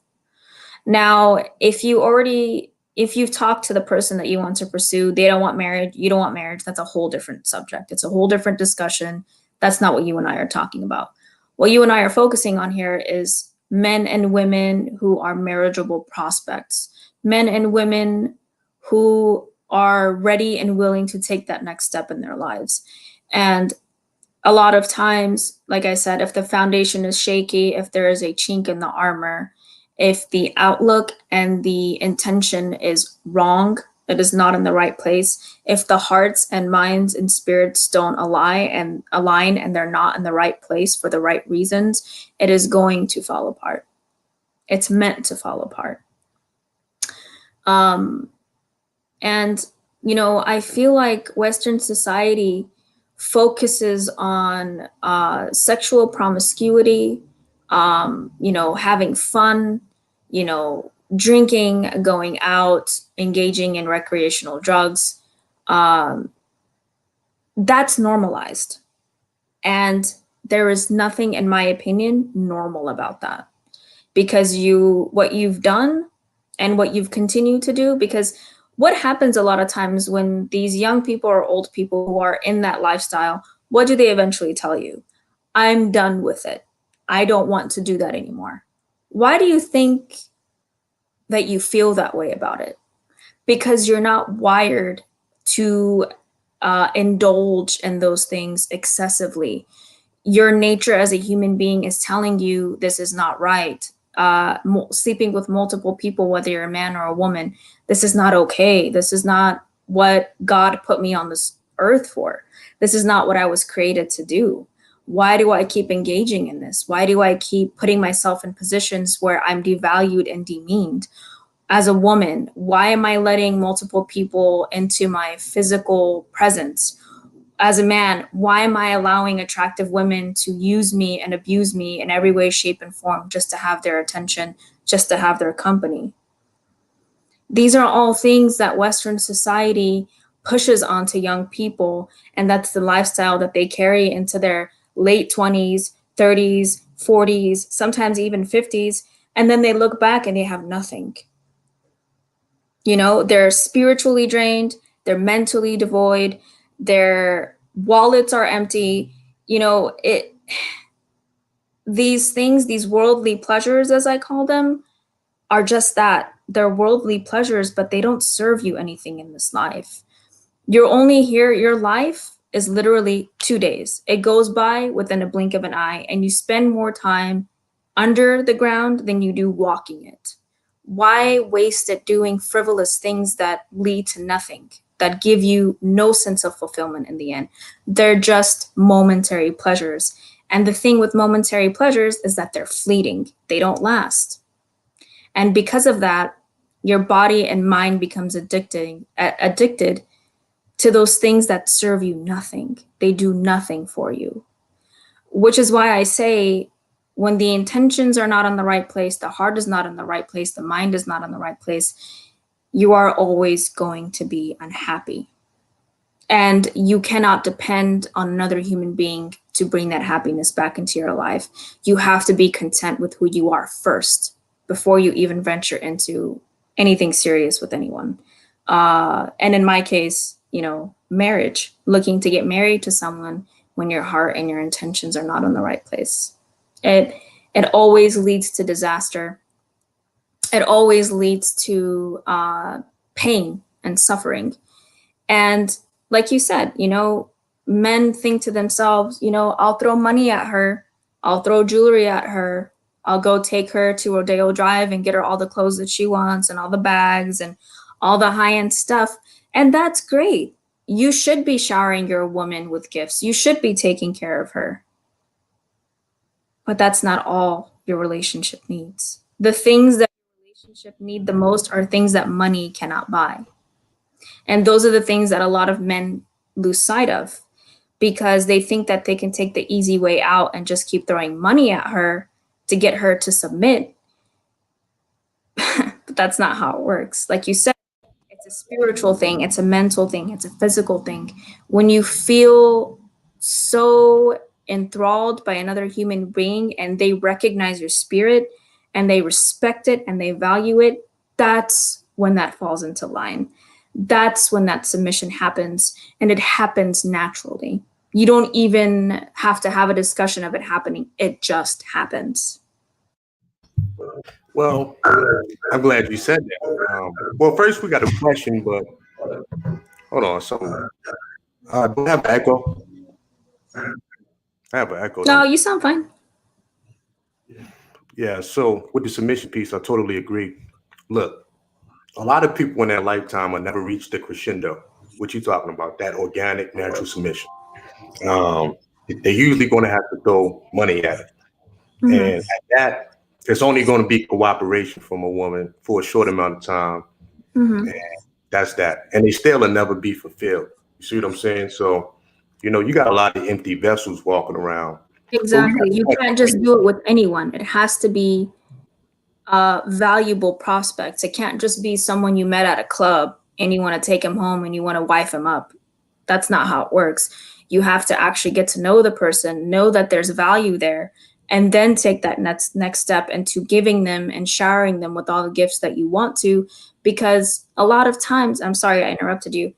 Now, if you've talked to the person that you want to pursue, they don't want marriage, you don't want marriage, that's a whole different subject. It's a whole different discussion. That's not what you and I are talking about. What you and I are focusing on here is men and women who are marriageable prospects, men and women who are ready and willing to take that next step in their lives. And a lot of times, like I said, if the foundation is shaky, if there is a chink in the armor, if the outlook and the intention is wrong, it is not in the right place, if the hearts and minds and spirits don't align and they're not in the right place for the right reasons, it is going to fall apart. It's meant to fall apart. And I feel like Western society focuses on sexual promiscuity, having fun, drinking, going out, engaging in recreational drugs. That's normalized. And there is nothing, in my opinion, normal about that. Because what you've done and what you've continued to do, because what happens a lot of times when these young people or old people who are in that lifestyle, what do they eventually tell you? I'm done with it. I don't want to do that anymore. Why do you think that you feel that way about it? Because you're not wired to indulge in those things excessively. Your nature as a human being is telling you this is not right. sleeping with multiple people, whether you're a man or a woman. This is not okay. This is not what God put me on this earth for. This is not what I was created to do. Why do I keep engaging in this? Why do I keep putting myself in positions where I'm devalued and demeaned? As a woman, why am I letting multiple people into my physical presence? As a man, why am I allowing attractive women to use me and abuse me in every way, shape, and form just to have their attention, just to have their company? These are all things that Western society pushes onto young people, and that's the lifestyle that they carry into their late 20s, 30s, 40s, sometimes even 50s, and then they look back and they have nothing. You know, they're spiritually drained, they're mentally devoid, their wallets are empty. You know, these things, these worldly pleasures, as I call them, are just that. They're worldly pleasures, but they don't serve you anything in this life. You're only here, your life is literally 2 days. It goes by within a blink of an eye, and you spend more time under the ground than you do walking it. Why waste it doing frivolous things that lead to nothing, that give you no sense of fulfillment in the end? They're just momentary pleasures. And the thing with momentary pleasures is that they're fleeting, they don't last. And because of that, your body and mind becomes addicted to those things that serve you nothing. They do nothing for you. Which is why I say, when the intentions are not in the right place, the heart is not in the right place, the mind is not in the right place, you are always going to be unhappy. And you cannot depend on another human being to bring that happiness back into your life. You have to be content with who you are first before you even venture into anything serious with anyone. And in my case, you know, marriage, looking to get married to someone when your heart and your intentions are not in the right place. It always leads to disaster. It always leads to pain and suffering. And like you said, you know, men think to themselves, you know, I'll throw money at her, I'll throw jewelry at her, I'll go take her to Rodeo Drive and get her all the clothes that she wants and all the bags and all the high-end stuff. And that's great. You should be showering your woman with gifts. You should be taking care of her. But that's not all your relationship needs. The things that your relationship need the most are things that money cannot buy. And those are the things that a lot of men lose sight of, because they think that they can take the easy way out and just keep throwing money at her to get her to submit. But that's not how it works. Like you said, it's a spiritual thing, it's a mental thing, it's a physical thing. When you feel so enthralled by another human being and they recognize your spirit and they respect it and they value it, that's when that falls into line. That's when that submission happens, and it happens naturally. You don't even have to have a discussion of it happening. It just happens. Well, I'm glad you said that. Well, first we got a question, but hold on. So, do I have an echo? I have an echo. No, you sound fine. Yeah. So with the submission piece, I totally agree. Look, a lot of people in their lifetime will never reach the crescendo. What you talking about? That organic, natural submission. Um, they're usually going to have to throw money at it, Mhm. and at that, it's only going to be cooperation from a woman for a short amount of time. Mhm. And that's that. And they still will never be fulfilled. You see what I'm saying? So, you know, you got a lot of empty vessels walking around. But we got Exactly. You can't just do it with anyone. It has to be valuable prospects. It can't just be someone you met at a club and you want to take him home and you want to wife him up. That's not how it works. You have to actually get to know the person, know that there's value there, and then take that next step into giving them and showering them with all the gifts that you want to. Because a lot of times, I'm sorry I interrupted you,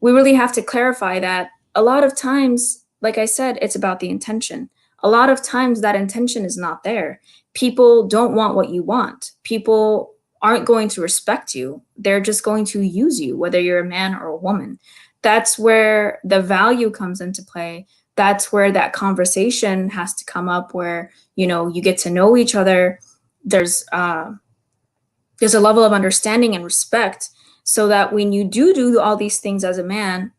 we really have to clarify that a lot of times, like I said, it's about the intention. A lot of times that intention is not there. People don't want what you want. People aren't going to respect you. They're just going to use you, whether you're a man or a woman. That's where the value comes into play. That's where that conversation has to come up where, you know, you get to know each other. there's a level of understanding and respect, so that when you do all these things as a man,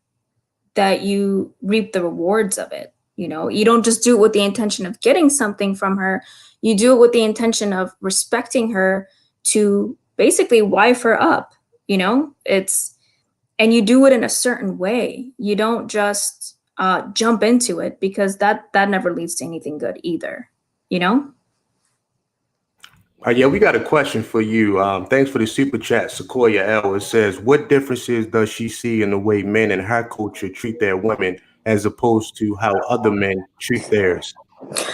that you reap the rewards of it. You know, you don't just do it with the intention of getting something from her. You do it with the intention of respecting her, to basically wife her up. You know, and you do it in a certain way. You don't just jump into it, because that never leads to anything good either. You know? Yeah, we got a question for you. Thanks for the super chat, Sequoia L. It says, what differences does she see in the way men in her culture treat their women as opposed to how other men treat theirs?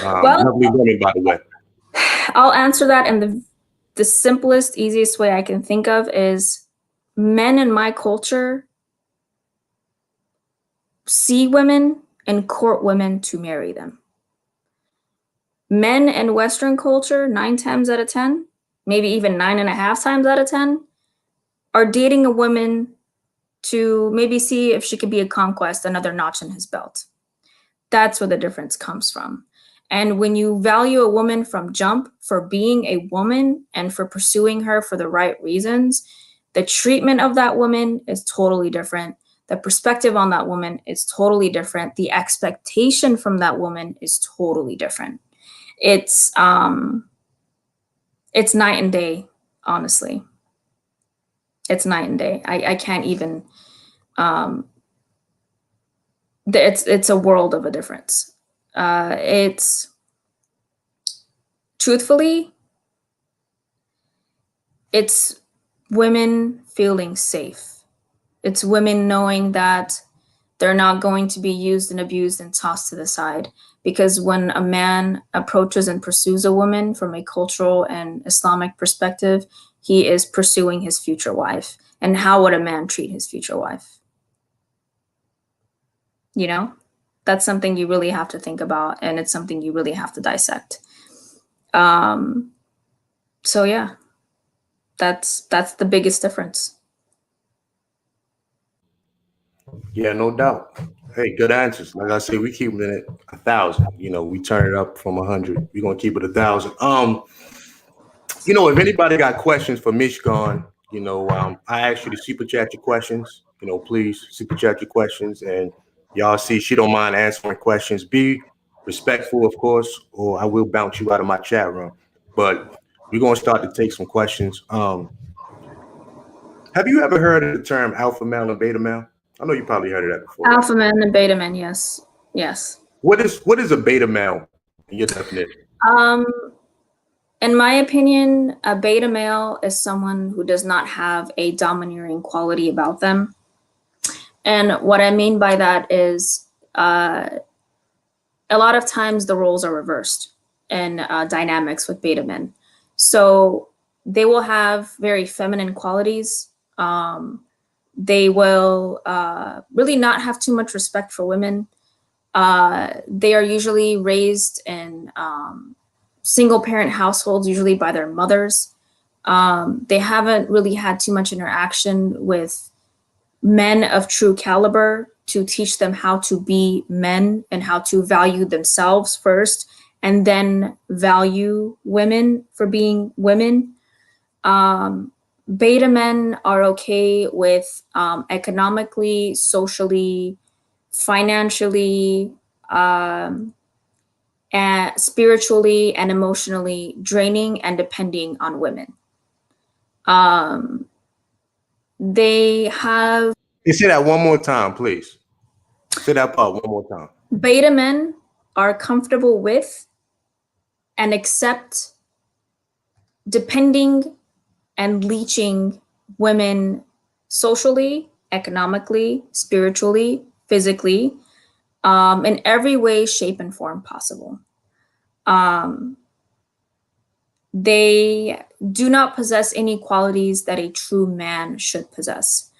Well, Lovely women, by the way. I'll answer that in the simplest, easiest way I can think of is, men in my culture see women and court women to marry them. Men in Western culture, 9 times out of 10, maybe even 9.5 times out of 10, are dating a woman to maybe see if she could be a conquest, another notch in his belt. That's where the difference comes from. And when you value a woman from jump for being a woman and for pursuing her for the right reasons, the treatment of that woman is totally different. The perspective on that woman is totally different. The expectation from that woman is totally different. It's night and day, honestly. It's night and day. I can't even. It's a world of a difference. It's truthfully, it's women feeling safe. It's women knowing that they're not going to be used and abused and tossed to the side. Because when a man approaches and pursues a woman from a cultural and Islamic perspective, he is pursuing his future wife. And how would a man treat his future wife? You know, that's something you really have to think about, and it's something you really have to dissect. So yeah, that's the biggest difference. Yeah, no doubt. Hey, good answers. Like I say, we keep it at 1,000. You know, we turn it up from 100. We're gonna keep it 1,000. You know, if anybody got questions for MEJGAN, you know, I ask you to super chat your questions. You know, please super chat your questions, and y'all see she don't mind answering questions. Be respectful, of course, or I will bounce you out of my chat room. But we're gonna start to take some questions. Have you ever heard of the term alpha male and beta male? I know you probably heard of that before. Alpha man and beta man, yes. What is a beta male in your definition? In my opinion, a beta male is someone who does not have a domineering quality about them. And what I mean by that is, a lot of times the roles are reversed in dynamics with beta men. So they will have very feminine qualities. They will really not have too much respect for women. They are usually raised in single parent households, usually by their mothers. They haven't really had too much interaction with men of true caliber to teach them how to be men and how to value themselves first, and then value women for being women. Beta men are okay with economically, socially, financially, and spiritually and emotionally draining and depending on women. They have. Say that one more time, please. Say that part one more time. Beta men are comfortable with and accept depending and leeching women socially, economically, spiritually, physically, in every way, shape, and form possible. They do not possess any qualities that a true man should possess.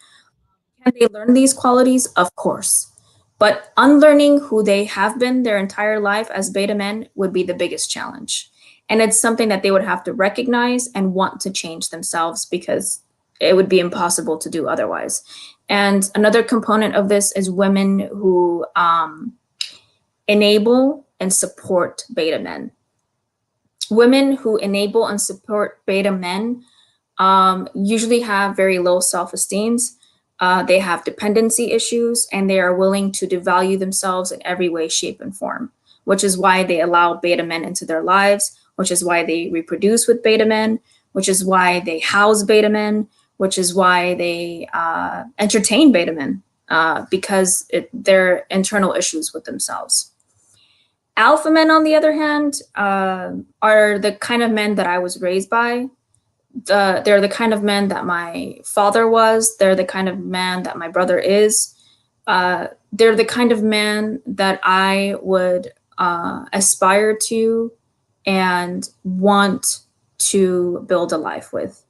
Can they learn these qualities? Of course. But unlearning who they have been their entire life as beta men would be the biggest challenge. And it's something that they would have to recognize and want to change themselves, because it would be impossible to do otherwise. And another component of this is women who enable and support beta men. women who enable and support beta men usually have very low self-esteems. They have dependency issues, and they are willing to devalue themselves in every way, shape, and form, which is why they allow beta men into their lives, which is why they reproduce with beta men, which is why they house beta men, which is why they entertain beta men, because their internal issues with themselves. Alpha men, on the other hand, are the kind of men that I was raised by. They're the kind of men that my father was. They're the kind of man that my brother is. They're the kind of man that I would aspire to and want to build a life with.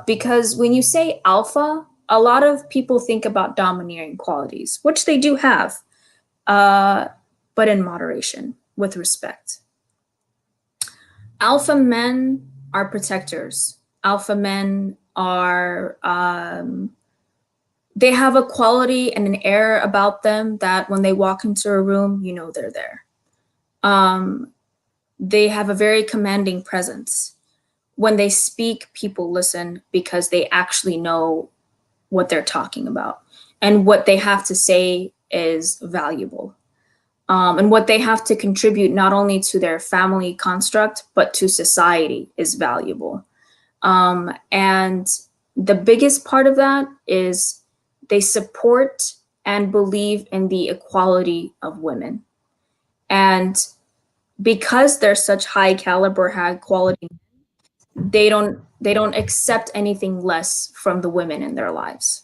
Because when you say alpha, a lot of people think about domineering qualities, which they do have, but in moderation, with respect. Alpha men are protectors. Alpha men are, they have a quality and an air about them that when they walk into a room, you know they're there. They have a very commanding presence. When they speak, people listen because they actually know what they're talking about, and what they have to say is valuable. And what they have to contribute not only to their family construct, but to society is valuable. And the biggest part of that is they support and believe in the equality of women. And because they're such high caliber, high quality, they don't accept anything less from the women in their lives.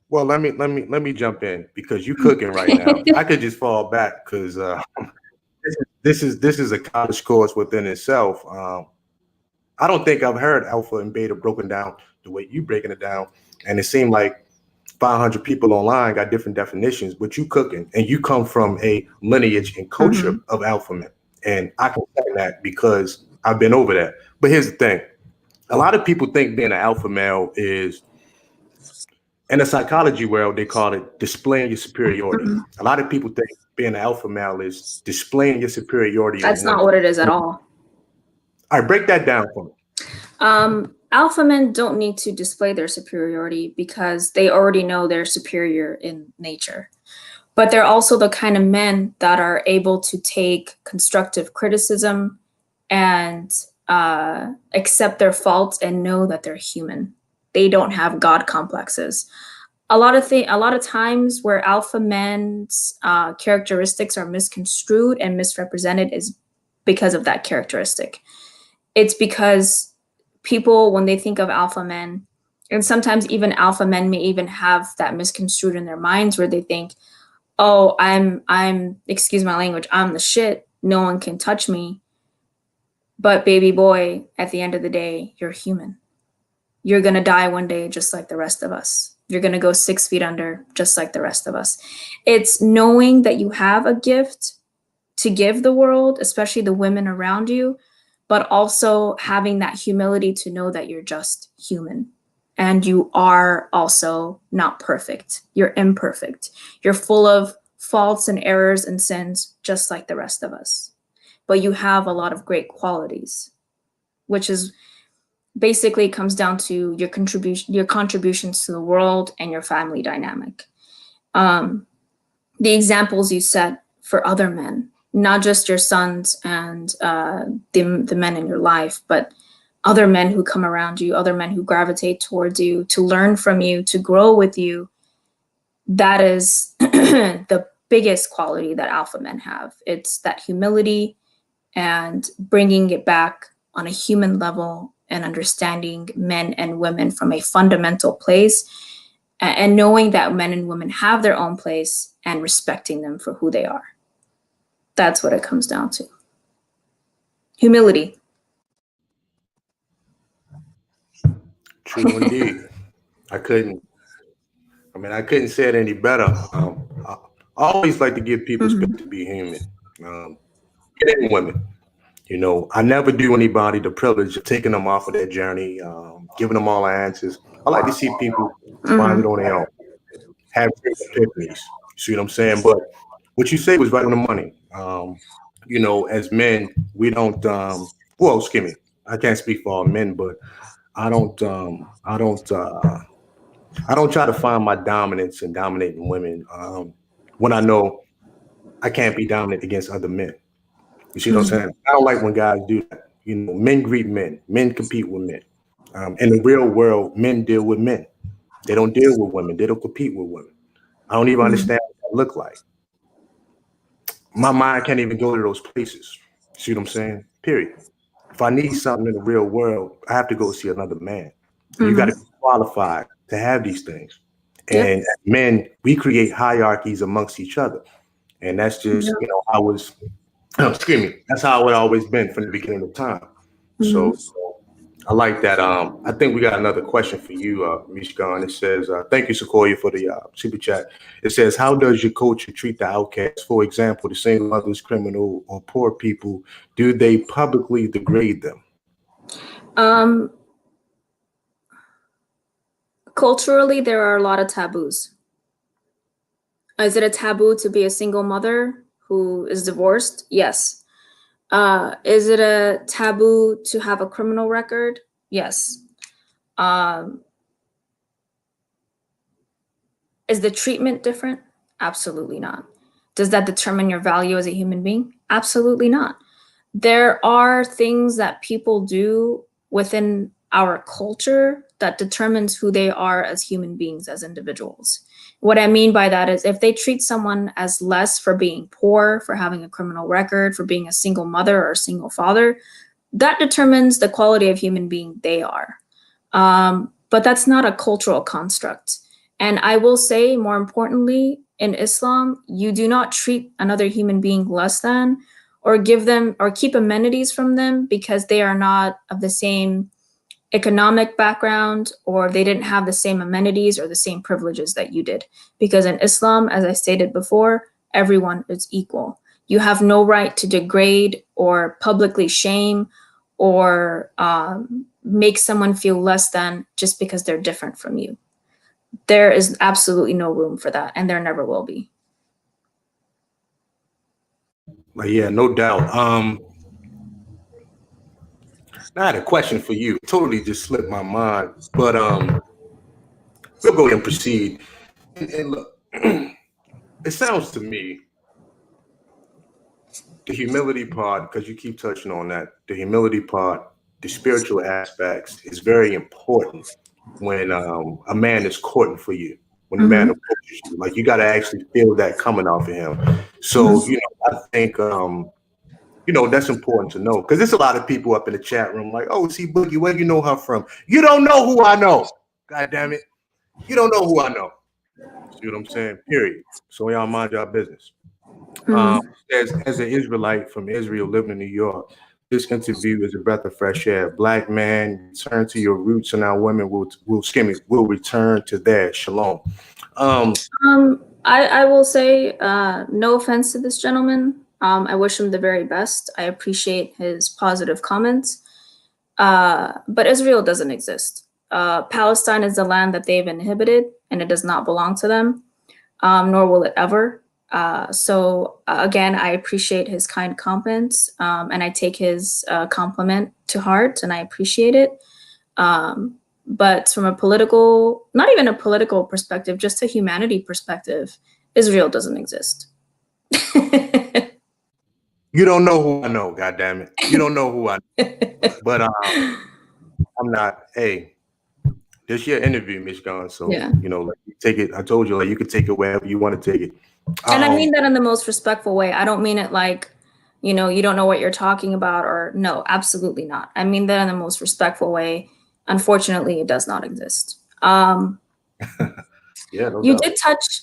Well, let me jump in because you cooking right now. I could just fall back because this is a college course within itself. I don't think I've heard alpha and beta broken down the way you breaking it down, and it seemed like 500 people online got different definitions. But you cooking, and you come from a lineage and culture of alpha men, and I can say that because I've been over that. But here's the thing: a lot of people think being an alpha male is, in the psychology world, they call it displaying your superiority. A lot of people think being an alpha male is displaying your superiority. That's not what it is at all. All right, break that down for me. Alpha men don't need to display their superiority because they already know they're superior in nature. But they're also the kind of men that are able to take constructive criticism and accept their faults and know that they're human. They don't have God complexes. A lot of times where alpha men's characteristics are misconstrued and misrepresented is because of that characteristic. It's because people, when they think of alpha men, and sometimes even alpha men may even have that misconstrued in their minds where they think, oh, I'm excuse my language, I'm the shit, no one can touch me. But baby boy, at the end of the day, you're human. You're gonna die one day just like the rest of us. You're gonna go 6 feet under just like the rest of us. It's knowing that you have a gift to give the world, especially the women around you, but also having that humility to know that you're just human. And you are also not perfect. You're imperfect. You're full of faults and errors and sins, just like the rest of us. But you have a lot of great qualities, which is basically comes down to your contributions to the world and your family dynamic. The examples you set for other men, not just your sons and the men in your life, but other men who come around you, other men who gravitate towards you, to learn from you, to grow with you. That is the biggest quality that alpha men have. It's that humility and bringing it back on a human level and understanding men and women from a fundamental place, and knowing that men and women have their own place and respecting them for who they are. That's what it comes down to. Humility. True indeed. I couldn't say it any better. I always like to give people space to be human. Men and women. You know, I never do anybody the privilege of taking them off of their journey, giving them all the answers. I like to see people find it on their own, have epiphanies. You see what I'm saying? But what you say was right on the money. you know, as men, we don't. Well, excuse me, I can't speak for all men, but I don't. I don't try to find my dominance in dominating women when I know I can't be dominant against other men. You see what I'm saying? I don't like when guys do that. You know, men greet men, men compete with men. In the real world, men deal with men. They don't deal with women. They don't compete with women. I don't even understand what that look like. My mind can't even go to those places. See what I'm saying? Period. If I need something in the real world, I have to go see another man. And you got to be qualified to have these things. Yep. And as men, we create hierarchies amongst each other. And that's just, you know, I was, excuse me, that's how it always been from the beginning of time. So I like that. I think we got another question for you, Mishkan. It says, thank you, Sequoia, for the super chat. It says, how does your culture treat the outcasts? For example, the single mothers, criminal, or poor people, do they publicly degrade them? Culturally, there are a lot of taboos. Is it a taboo to be a single mother who is divorced? Yes. Is it a taboo to have a criminal record? Yes. Is the treatment different? Absolutely not. Does that determine your value as a human being? Absolutely not. There are things that people do within our culture that determines who they are as human beings, as individuals. What I mean by that is if they treat someone as less for being poor, for having a criminal record, for being a single mother or a single father, that determines the quality of human being they are. But that's not a cultural construct. And I will say, more importantly, in Islam, you do not treat another human being less than or give them or keep amenities from them because they are not of the same economic background or they didn't have the same amenities or the same privileges that you did. Because in Islam, as I stated before, everyone is equal. You have no right to degrade or publicly shame or make someone feel less than just because they're different from you. There is absolutely no room for that, and there never will be. Yeah, no doubt. I had a question for you. It totally just slipped my mind, but we'll go ahead and proceed. And look, it sounds to me the humility part, because you keep touching on that, the humility part, the spiritual aspects is very important when a man is courting for you. When a man approaches you, like you got to actually feel that coming off of him. So you know, I think you know that's important to know because there's a lot of people up in the chat room like, oh, see Boogie, where you know her from? You don't know who I know. God damn it, you don't know who I know. See what I'm saying? Period. So y'all mind your business. As an Israelite from Israel living in New York, this interview is a breath of fresh air. Black man, return to your roots, and our women will return to theirs. Shalom. I will say, no offense to this gentleman. I wish him the very best. I appreciate his positive comments. But Israel doesn't exist. Palestine is the land that they've inhabited, and it does not belong to them, nor will it ever. So again, I appreciate his kind comments, and I take his compliment to heart, and I appreciate it. But from a political, not even a political perspective, just a humanity perspective, Israel doesn't exist. You don't know who I know, God damn it. You don't know who I know. But I'm not, hey, this your interview, Mishkan. So, Yeah. you know, like, take it. I told you, like, you can take it wherever you want to take it. And I mean that in the most respectful way. I don't mean it like, you know, you don't know what you're talking about or no, absolutely not. I mean that in the most respectful way. Unfortunately, it does not exist. Yeah, no You doubt. did touch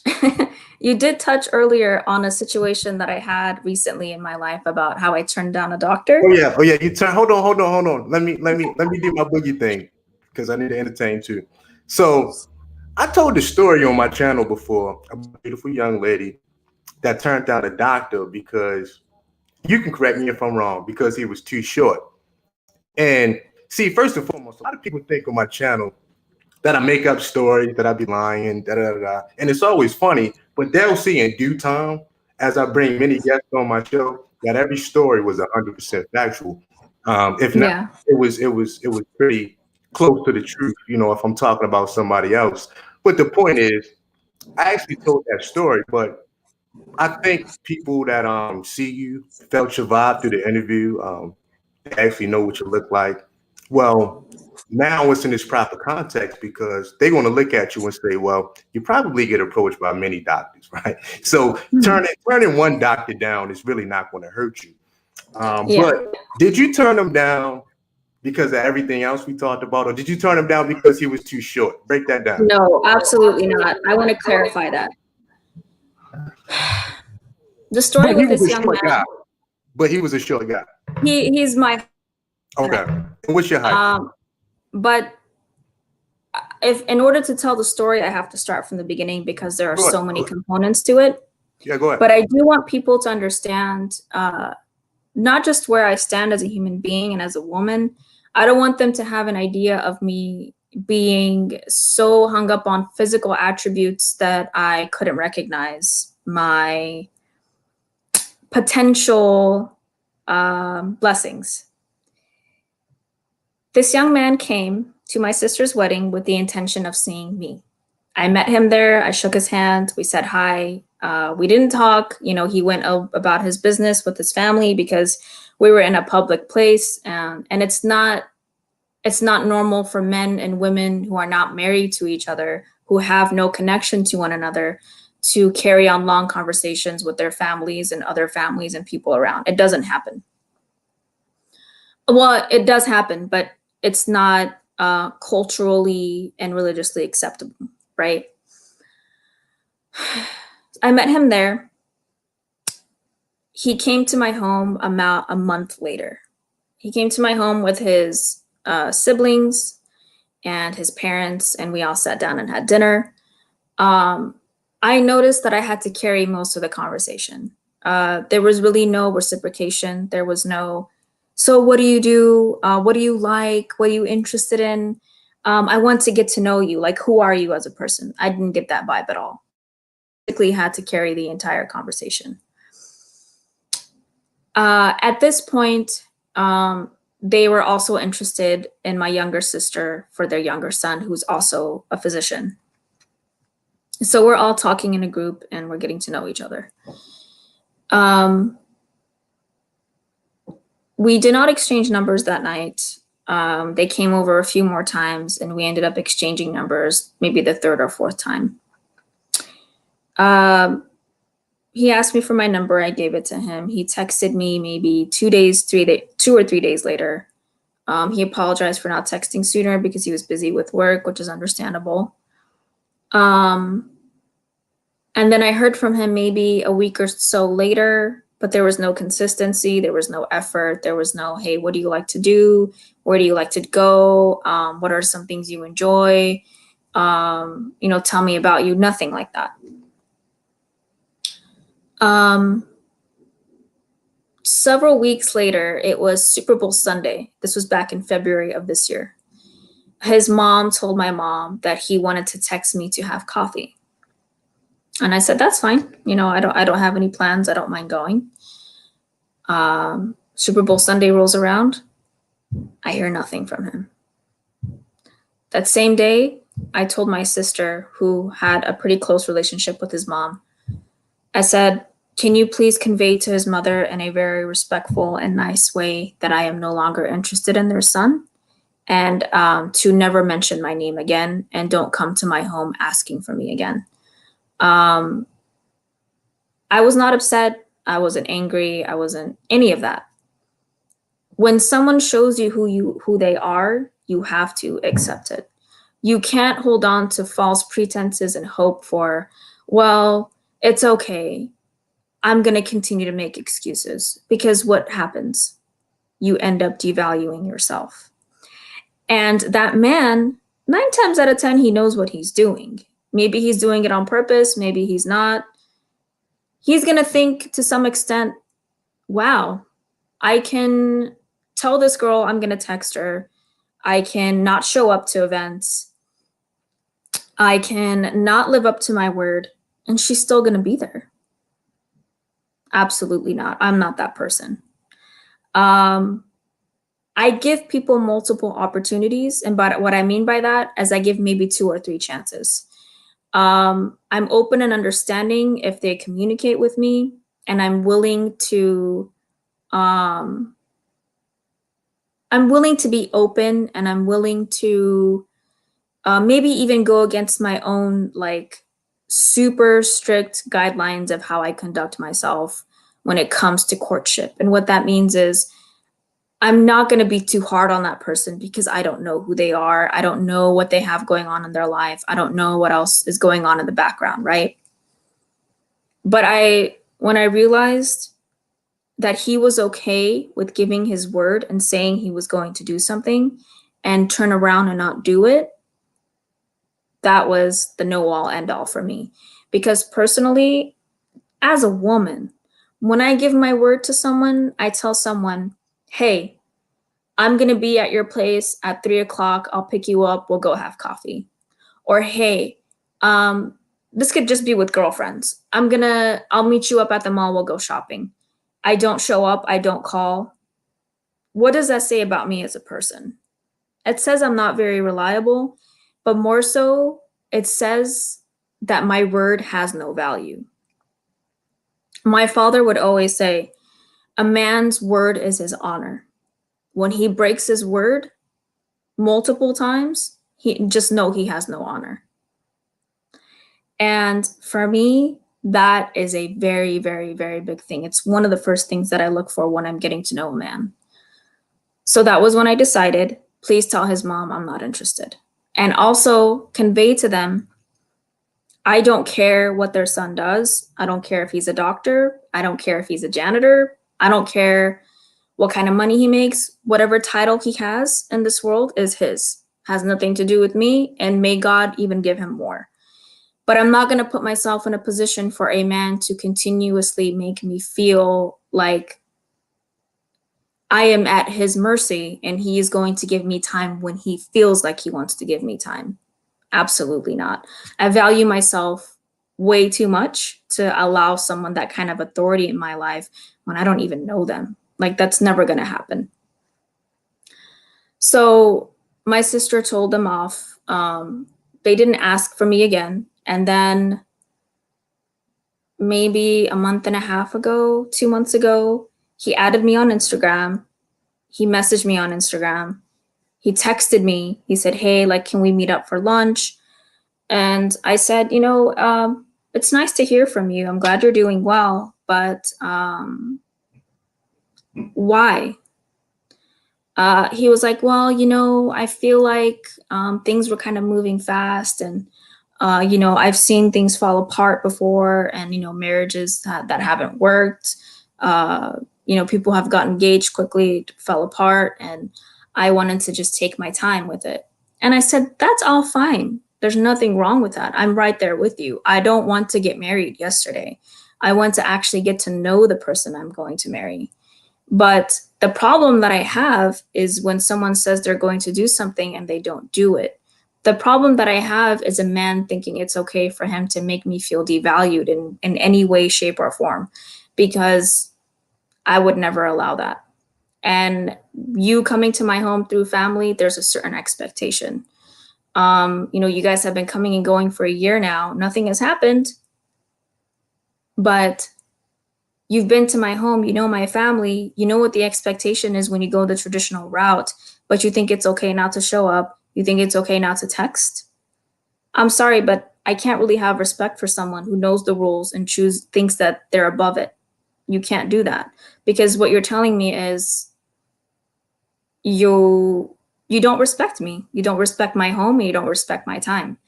you did touch earlier on a situation that I had recently in my life about how I turned down a doctor. Oh yeah. You turn. Hold on. Let me do my boogie thing because I need to entertain too. So I told the story on my channel before about a beautiful young lady that turned down a doctor because you can correct me if I'm wrong because he was too short. And see, first and foremost, a lot of people think on my channel that I make up stories, that I be lying, and it's always funny. But they'll see in due time as I bring many guests on my show that every story was 100% factual. If not, Yeah. it was pretty close to the truth. You know, if I'm talking about somebody else. But the point is, I actually told that story, but I think people that see you, felt your vibe through the interview, they actually know what you look like. Well, now it's in this proper context because they're going to look at you and say, well, you probably get approached by many doctors, right? So Mhm. turning one doctor down is really not going to hurt you. Yeah. But did you turn him down because of everything else we talked about, or did you turn him down because he was too short? Break that down. No, absolutely not. I want to clarify that. The story But he with was this a young short guy. man, But he was a short guy. he's my Okay. And what's your height? but if in order to tell the story, I have to start from the beginning because there are Go ahead. so many components to it. Yeah, go ahead. But I do want people to understand not just where I stand as a human being and as a woman. I don't want them to have an idea of me being so hung up on physical attributes that I couldn't recognize my potential blessings. This young man came to my sister's wedding with the intention of seeing me. I met him there. I shook his hand. We said hi. We didn't talk. You know, he went about his business with his family because we were in a public place, and it's not normal for men and women who are not married to each other, who have no connection to one another, to carry on long conversations with their families and other families and people around. It doesn't happen. Well, it does happen, but it's not culturally and religiously acceptable, right? I met him there. He came to my home about a month later. He came to my home with his siblings and his parents, and we all sat down and had dinner. I noticed that I had to carry most of the conversation. There was really no reciprocation. There was no, so what do you do? What do you like? What are you interested in? I want to get to know you. Like, who are you as a person? I didn't get that vibe at all. Basically had to carry the entire conversation. At this point, they were also interested in my younger sister for their younger son, who's also a physician. So we're all talking in a group and we're getting to know each other. We did not exchange numbers that night. They came over a few more times and we ended up exchanging numbers, maybe the third or fourth time. He asked me for my number. I gave it to him. He texted me maybe 2 or 3 days later. He apologized for not texting sooner because he was busy with work, which is understandable. And then I heard from him maybe a week or so later, but there was no consistency. There was no effort. There was no, hey, what do you like to do? Where do you like to go? What are some things you enjoy? Tell me about you. Nothing like that. Several weeks later, it was Super Bowl Sunday. This was back in February of this year. His mom told my mom that he wanted to text me to have coffee. And I said, that's fine. I don't have any plans. I don't mind going. Super Bowl Sunday rolls around. I hear nothing from him. That same day, I told my sister, who had a pretty close relationship with his mom, I said, can you please convey to his mother in a very respectful and nice way that I am no longer interested in their son, and to never mention my name again, and don't come to my home asking for me again. I was not upset. I wasn't angry. I wasn't any of that. When someone shows you who they are, you have to accept it. You can't hold on to false pretenses and hope for, well, it's okay. I'm going to continue to make excuses, because what happens? You end up devaluing yourself. And that man, 9 times out of 10, he knows what he's doing. Maybe he's doing it on purpose. Maybe he's not. He's going to think to some extent, wow, I can tell this girl I'm going to text her. I can not show up to events. I can not live up to my word, and she's still going to be there. Absolutely not. I'm not that person. Um, I give people multiple opportunities. And by what I mean by that is I give maybe 2 or 3 chances. I'm open and understanding if they communicate with me, and um, I'm willing to be open, and I'm willing to maybe even go against my own like super strict guidelines of how I conduct myself when it comes to courtship. And what that means is I'm not going to be too hard on that person because I don't know who they are. I don't know what they have going on in their life. I don't know what else is going on in the background, right? But when I realized that he was okay with giving his word and saying he was going to do something and turn around and not do it, that was the no all end all for me. Because personally, as a woman, when I give my word to someone, I tell someone, hey, I'm going to be at your place at 3 o'clock. I'll pick you up. We'll go have coffee. Or, hey, this could just be with girlfriends. I'll meet you up at the mall. We'll go shopping. I don't show up. I don't call. What does that say about me as a person? It says I'm not very reliable, but more so, it says that my word has no value. My father would always say, a man's word is his honor. When he breaks his word multiple times, he just know he has no honor. And for me, that is a very, very, very big thing. It's one of the first things that I look for when I'm getting to know a man. So that was when I decided, please tell his mom I'm not interested. And also convey to them, I don't care what their son does. I don't care if he's a doctor. I don't care if he's a janitor. I don't care what kind of money he makes. Whatever title he has in this world is his. Has nothing to do with me, and may God even give him more. But I'm not going to put myself in a position for a man to continuously make me feel like I am at his mercy and he is going to give me time when he feels like he wants to give me time. Absolutely not. I value myself way too much to allow someone that kind of authority in my life when I don't even know them. Like, that's never going to happen. So my sister told them off. They didn't ask for me again. And then maybe a month and a half ago, 2 months ago, he added me on Instagram. He messaged me on Instagram. He texted me. He said, hey, like, can we meet up for lunch? And I said, it's nice to hear from you. I'm glad you're doing well, but why? He was like, well, I feel like things were kind of moving fast, and I've seen things fall apart before, and marriages that haven't worked. People have gotten engaged quickly, fell apart, and I wanted to just take my time with it. And I said, that's all fine. There's nothing wrong with that. I'm right there with you. I don't want to get married yesterday. I want to actually get to know the person I'm going to marry. But the problem that I have is when someone says they're going to do something and they don't do it. The problem that I have is a man thinking it's okay for him to make me feel devalued in any way, shape, or form, because I would never allow that. And you coming to my home through family, there's a certain expectation. You guys have been coming and going for a year now. Nothing has happened, but you've been to my home, my family, what the expectation is when you go the traditional route, but you think it's okay not to show up. You think it's okay not to text. I'm sorry, but I can't really have respect for someone who knows the rules and thinks that they're above it. You can't do that, because what you're telling me is you don't respect me. You don't respect my home, and you don't respect my time.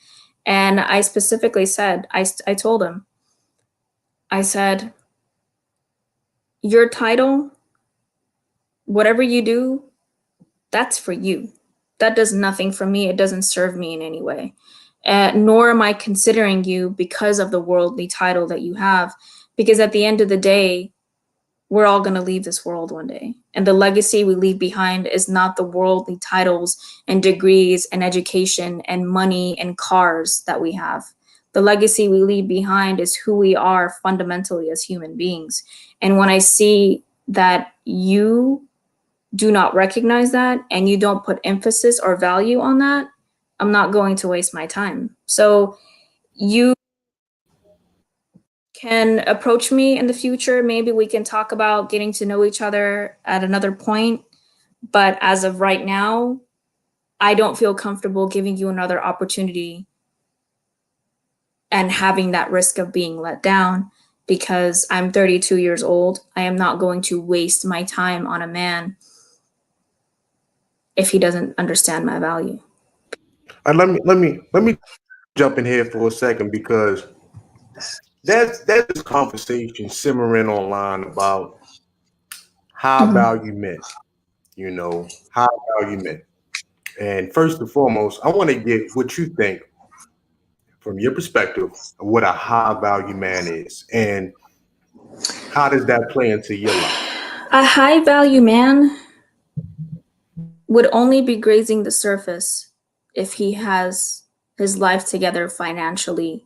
And I specifically said, I told him, I said, your title, whatever you do, that's for you. That does nothing for me. It doesn't serve me in any way. Nor am I considering you because of the worldly title that you have. Because at the end of the day, we're all going to leave this world one day. And the legacy we leave behind is not the worldly titles and degrees and education and money and cars that we have. The legacy we leave behind is who we are fundamentally as human beings. And when I see that you do not recognize that and you don't put emphasis or value on that, I'm not going to waste my time. So you can approach me in the future. Maybe we can talk about getting to know each other at another point. But as of right now, I don't feel comfortable giving you another opportunity and having that risk of being let down because I'm 32 years old. I am not going to waste my time on a man if he doesn't understand my value. Let me jump in here for a second because there's this conversation simmering online about high value men, high value men. And first and foremost, I want to get what you think from your perspective of what a high value man is and how does that play into your life? A high value man would only be grazing the surface if he has his life together financially,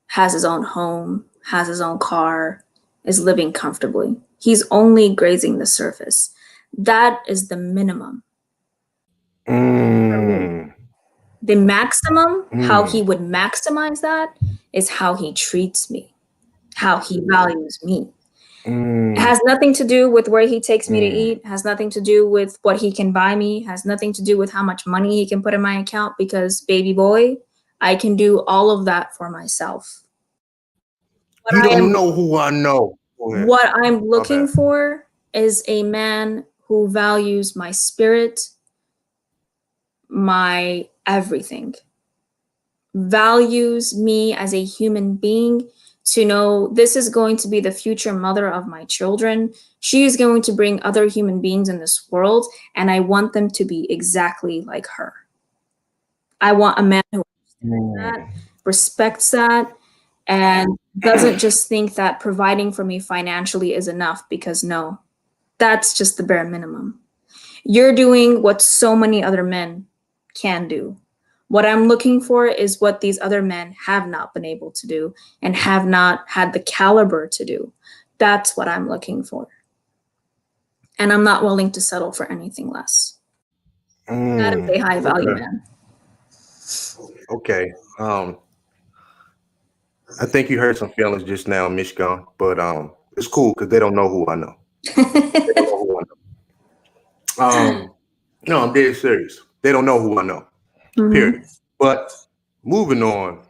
has his own home, has his own car, is living comfortably. He's only grazing the surface. That is the minimum. Mm, The maximum, how he mm, would maximize that, is how he treats me, how he values me. It mm, has nothing to do with where he takes me to mm. eat, has nothing to do with what he can buy me, has nothing to do with how much money he can put in my account because, baby boy, I can do all of that for myself. What You I don't am know who I know. Go ahead. what I'm My looking bad. for is a man who values my spirit, my everything, values me as a human being, to know this is going to be the future mother of my children. She is going to bring other human beings in this world, and I want them to be exactly like her. I want a man who understands that, Mm, respects that, and doesn't just think that providing for me financially is enough, because no, that's just the bare minimum. You're doing what so many other men can do. What I'm looking for is what these other men have not been able to do and have not had the caliber to do. That's what I'm looking for. And I'm not willing to settle for anything less. That is a high value okay. man. Okay. I think you hurt some feelings just now, Michigan, but it's cool because they don't know who I know. They don't know who I know. No, I'm dead serious. They don't know who I know. Period. Mhm. But moving on,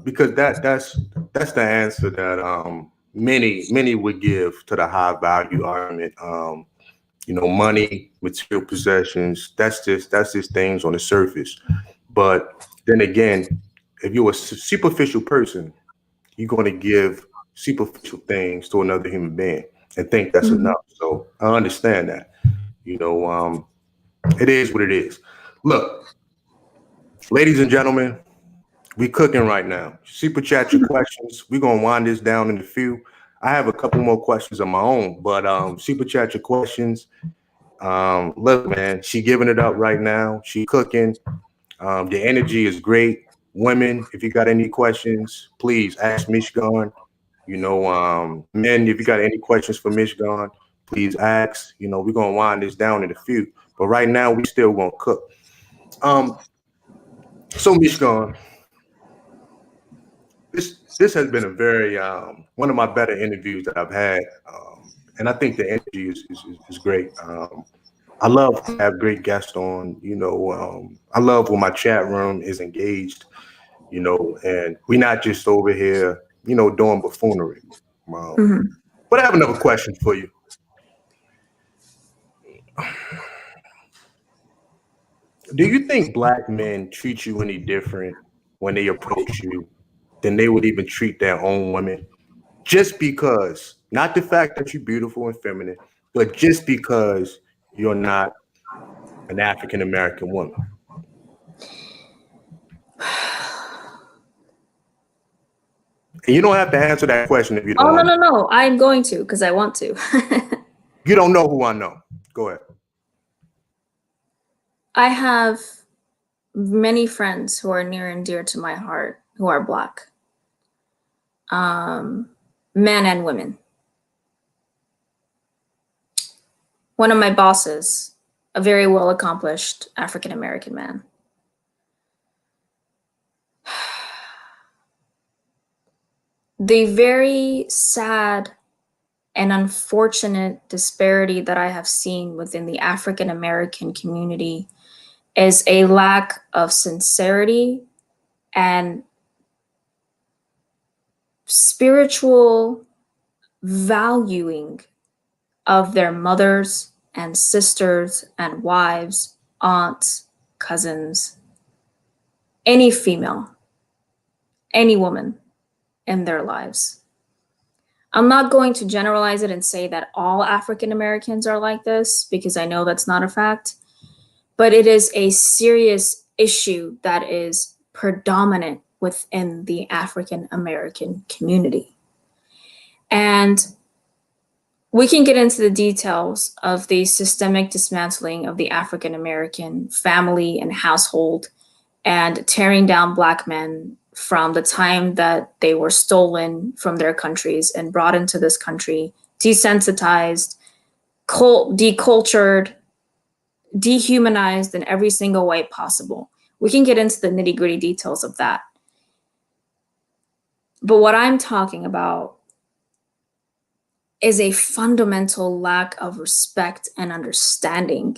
because that's the answer that many would give to the high value argument. Money, material possessions. That's just things on the surface. But then again, if you're a superficial person, you're going to give superficial things to another human being and think that's Mhm. enough. So I understand that. It is what it is. Look, ladies and gentlemen, we cooking right now. Super chat your questions. We're gonna wind this down in a few. I have a couple more questions of my own, but super chat your questions. Look, man, she giving it up right now. She cooking. The energy is great. Women, if you got any questions, please ask Michigan. Men, if you got any questions for Michigan, please ask. We're gonna wind this down in a few. But right now, we still gonna cook. Um, so Michigan, this has been a very one of my better interviews that I've had, and I think the energy is great. I love to have great guests on. I love when my chat room is engaged. And we're not just over here, doing buffoonery. Mhm. But I have another question for you. Do you think black men treat you any different when they approach you than they would even treat their own women? Just because, not the fact that you're beautiful and feminine, but just because you're not an African American woman. And you don't have to answer that question if you Oh, don't no, want no, to. no. I'm going to because I want to. You don't know who I know. Go ahead. I have many friends who are near and dear to my heart who are Black, men and women. One of my bosses, a very well accomplished African American man. The very sad and unfortunate disparity that I have seen within the African American community is a lack of sincerity and spiritual valuing of their mothers and sisters and wives, aunts, cousins, any female, any woman in their lives. I'm not going to generalize it and say that all African Americans are like this, because I know that's not a fact, but it is a serious issue that is predominant within the African American community. And we can get into the details of the systemic dismantling of the African American family and household and tearing down Black men from the time that they were stolen from their countries and brought into this country, desensitized, decultured, dehumanized in every single way possible. We can get into the nitty-gritty details of that. But what I'm talking about is a fundamental lack of respect and understanding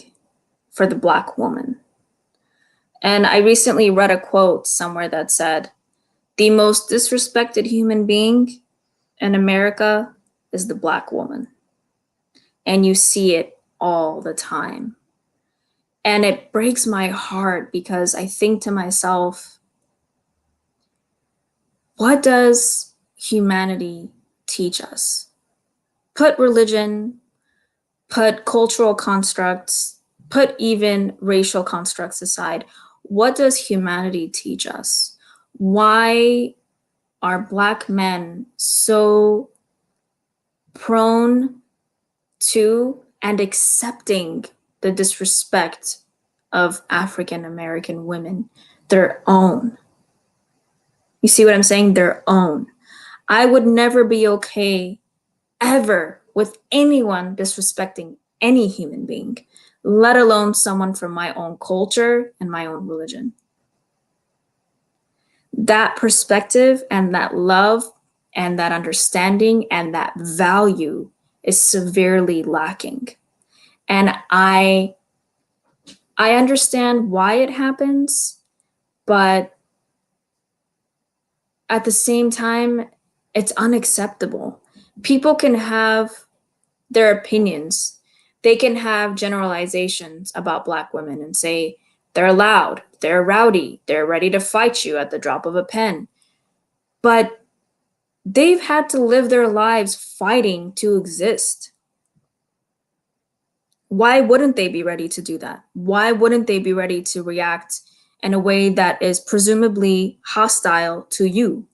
for the Black woman. And I recently read a quote somewhere that said, "The most disrespected human being in America is the Black woman." And you see it all the time. And it breaks my heart because I think to myself, what does humanity teach us? Put religion, put cultural constructs, put even racial constructs aside. What does humanity teach us? Why are Black men so prone to and accepting the disrespect of African American women, their own? You see what I'm saying? Their own. I would never be okay ever with anyone disrespecting any human being, let alone someone from my own culture and my own religion. That perspective and that love and that understanding and that value is severely lacking. And I understand why it happens, but at the same time, it's unacceptable. People can have their opinions. They can have generalizations about Black women and say they're loud, they're rowdy, they're ready to fight you at the drop of a pen. But they've had to live their lives fighting to exist. Why wouldn't they be ready to do that? Why wouldn't they be ready to react in a way that is presumably hostile to you?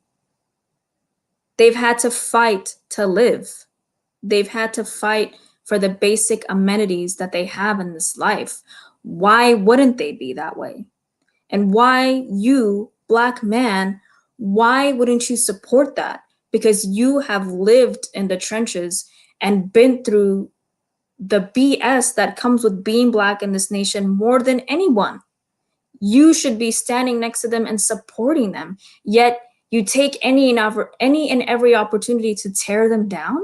They've had to fight to live. They've had to fight for the basic amenities that they have in this life. Why wouldn't they be that way? And why you, Black man, why wouldn't you support that? Because you have lived in the trenches and been through the BS that comes with being Black in this nation more than anyone. You should be standing next to them and supporting them. Yet you take any and every opportunity to tear them down.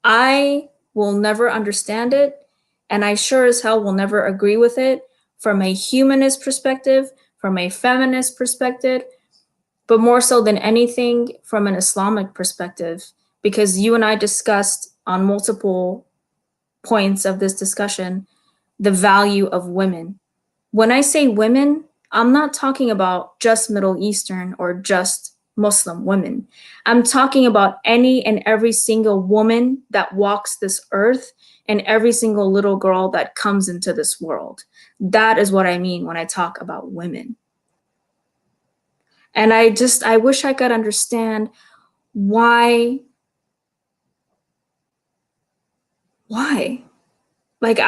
I will never understand it, and I sure as hell will never agree with it from a humanist perspective, from a feminist perspective, but more so than anything from an Islamic perspective, because you and I discussed on multiple points of this discussion the value of women. When I say women, I'm not talking about just Middle Eastern or just Muslim women. I'm talking about any and every single woman that walks this earth and every single little girl that comes into this world. That is what I mean when I talk about women. And I wish I could understand why. Like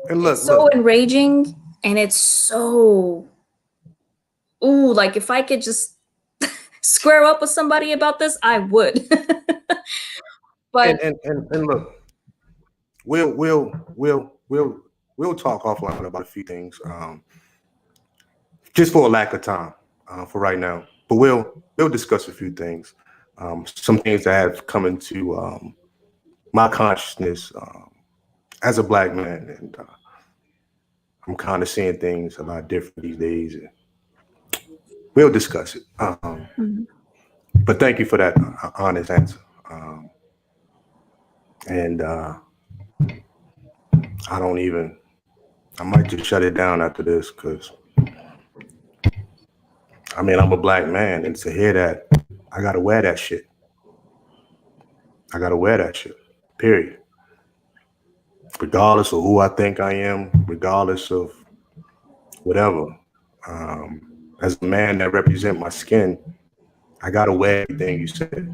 And it's so enraging And it's so, ooh, like if I could just square up with somebody about this, I would. And But and look, we'll talk offline about a few things, just for a lack of time, for right now. But we'll discuss a few things, some things that have come into my consciousness as a black man, and I'm kind of seeing things a lot different these days. And we'll discuss it. Mhm. But thank you for that honest answer. And I don't even. I might just shut it down after this because I mean I'm a black man, and to hear that, I gotta wear that shit. I gotta wear that shit. Period. Regardless of who I think I am, regardless of whatever. As a man that represent my skin, I gotta wear everything you said,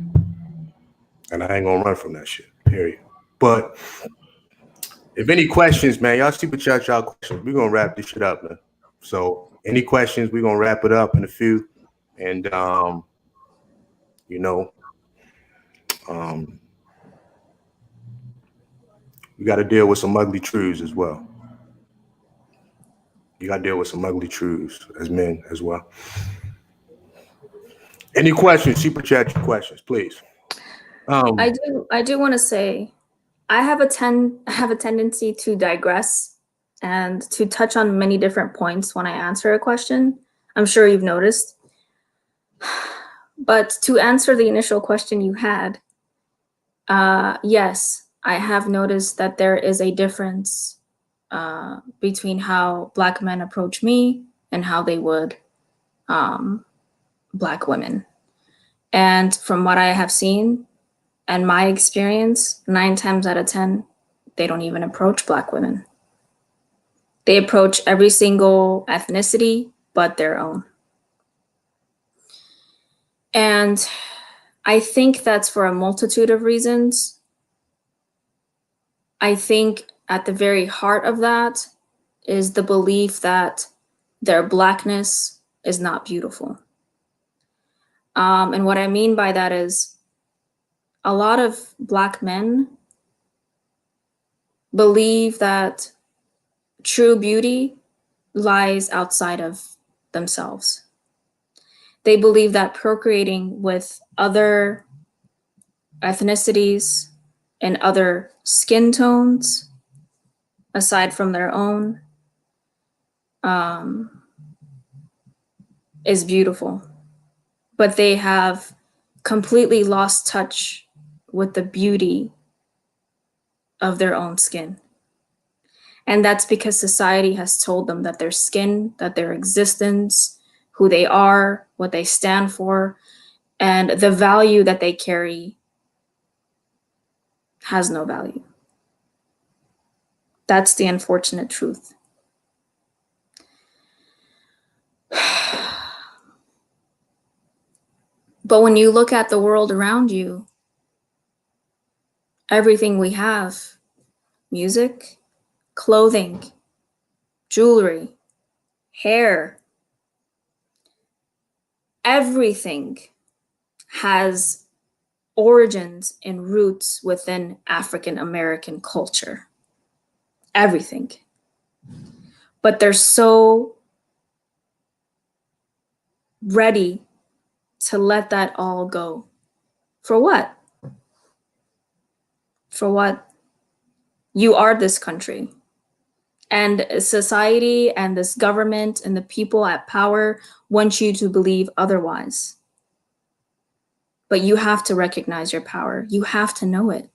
and I ain't gonna run from that shit. Period. But if any questions, man, y'all super chat y'all questions. We're gonna wrap this shit up, man. So any questions, we're gonna wrap it up in a few. And you know, um, you gotta deal with some ugly truths as well. You gotta deal with some ugly truths as men as well. Any questions, super chat your questions, please. I Um, do want to say I have a tendency to digress and to touch on many different points when I answer a question. I'm sure you've noticed. But to answer the initial question you had, yes, I have noticed that there is a difference between how Black men approach me and how they would Black women. And from what I have seen and my experience, 9 times out of 10, they don't even approach Black women. They approach every single ethnicity but their own. And I think that's for a multitude of reasons. I think at the very heart of that is the belief that their Blackness is not beautiful. And what I mean by that is a lot of Black men believe that true beauty lies outside of themselves. They believe that procreating with other ethnicities and other skin tones aside from their own um, is beautiful. But they have completely lost touch with the beauty of their own skin. And that's because society has told them that their skin, that their existence, who they are, what they stand for, and the value that they carry has no value. That's the unfortunate truth. But when you look at the world around you, everything we have, music, clothing, jewelry, hair, everything has origins and roots within African American culture. Everything. But they're so ready to let that all go. For what? For what? You are this country. And society and this government and the people at power want you to believe otherwise. But you have to recognize your power. You have to know it.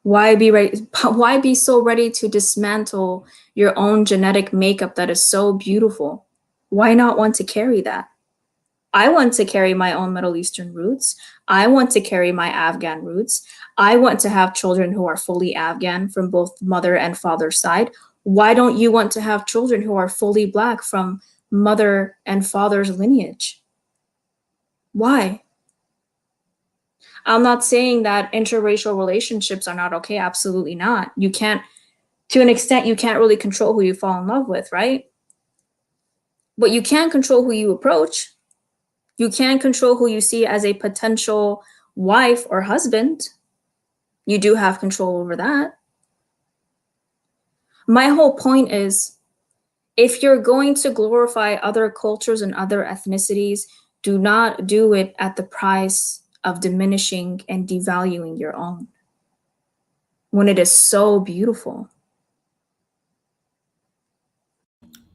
Why be so ready to dismantle your own genetic makeup that is so beautiful? Why not want to carry that? I want to carry my own Middle Eastern roots. I want to carry my Afghan roots. I want to have children who are fully Afghan from both mother and father's side. Why don't you want to have children who are fully Black from mother and father's lineage? Why? I'm not saying that interracial relationships are not okay. Absolutely not. You can't To an extent, you can't really control who you fall in love with, right? But you can control who you approach. You can control who you see as a potential wife or husband. You do have control over that. My whole point is, if you're going to glorify other cultures and other ethnicities, do not do it at the price of diminishing and devaluing your own when it is so beautiful.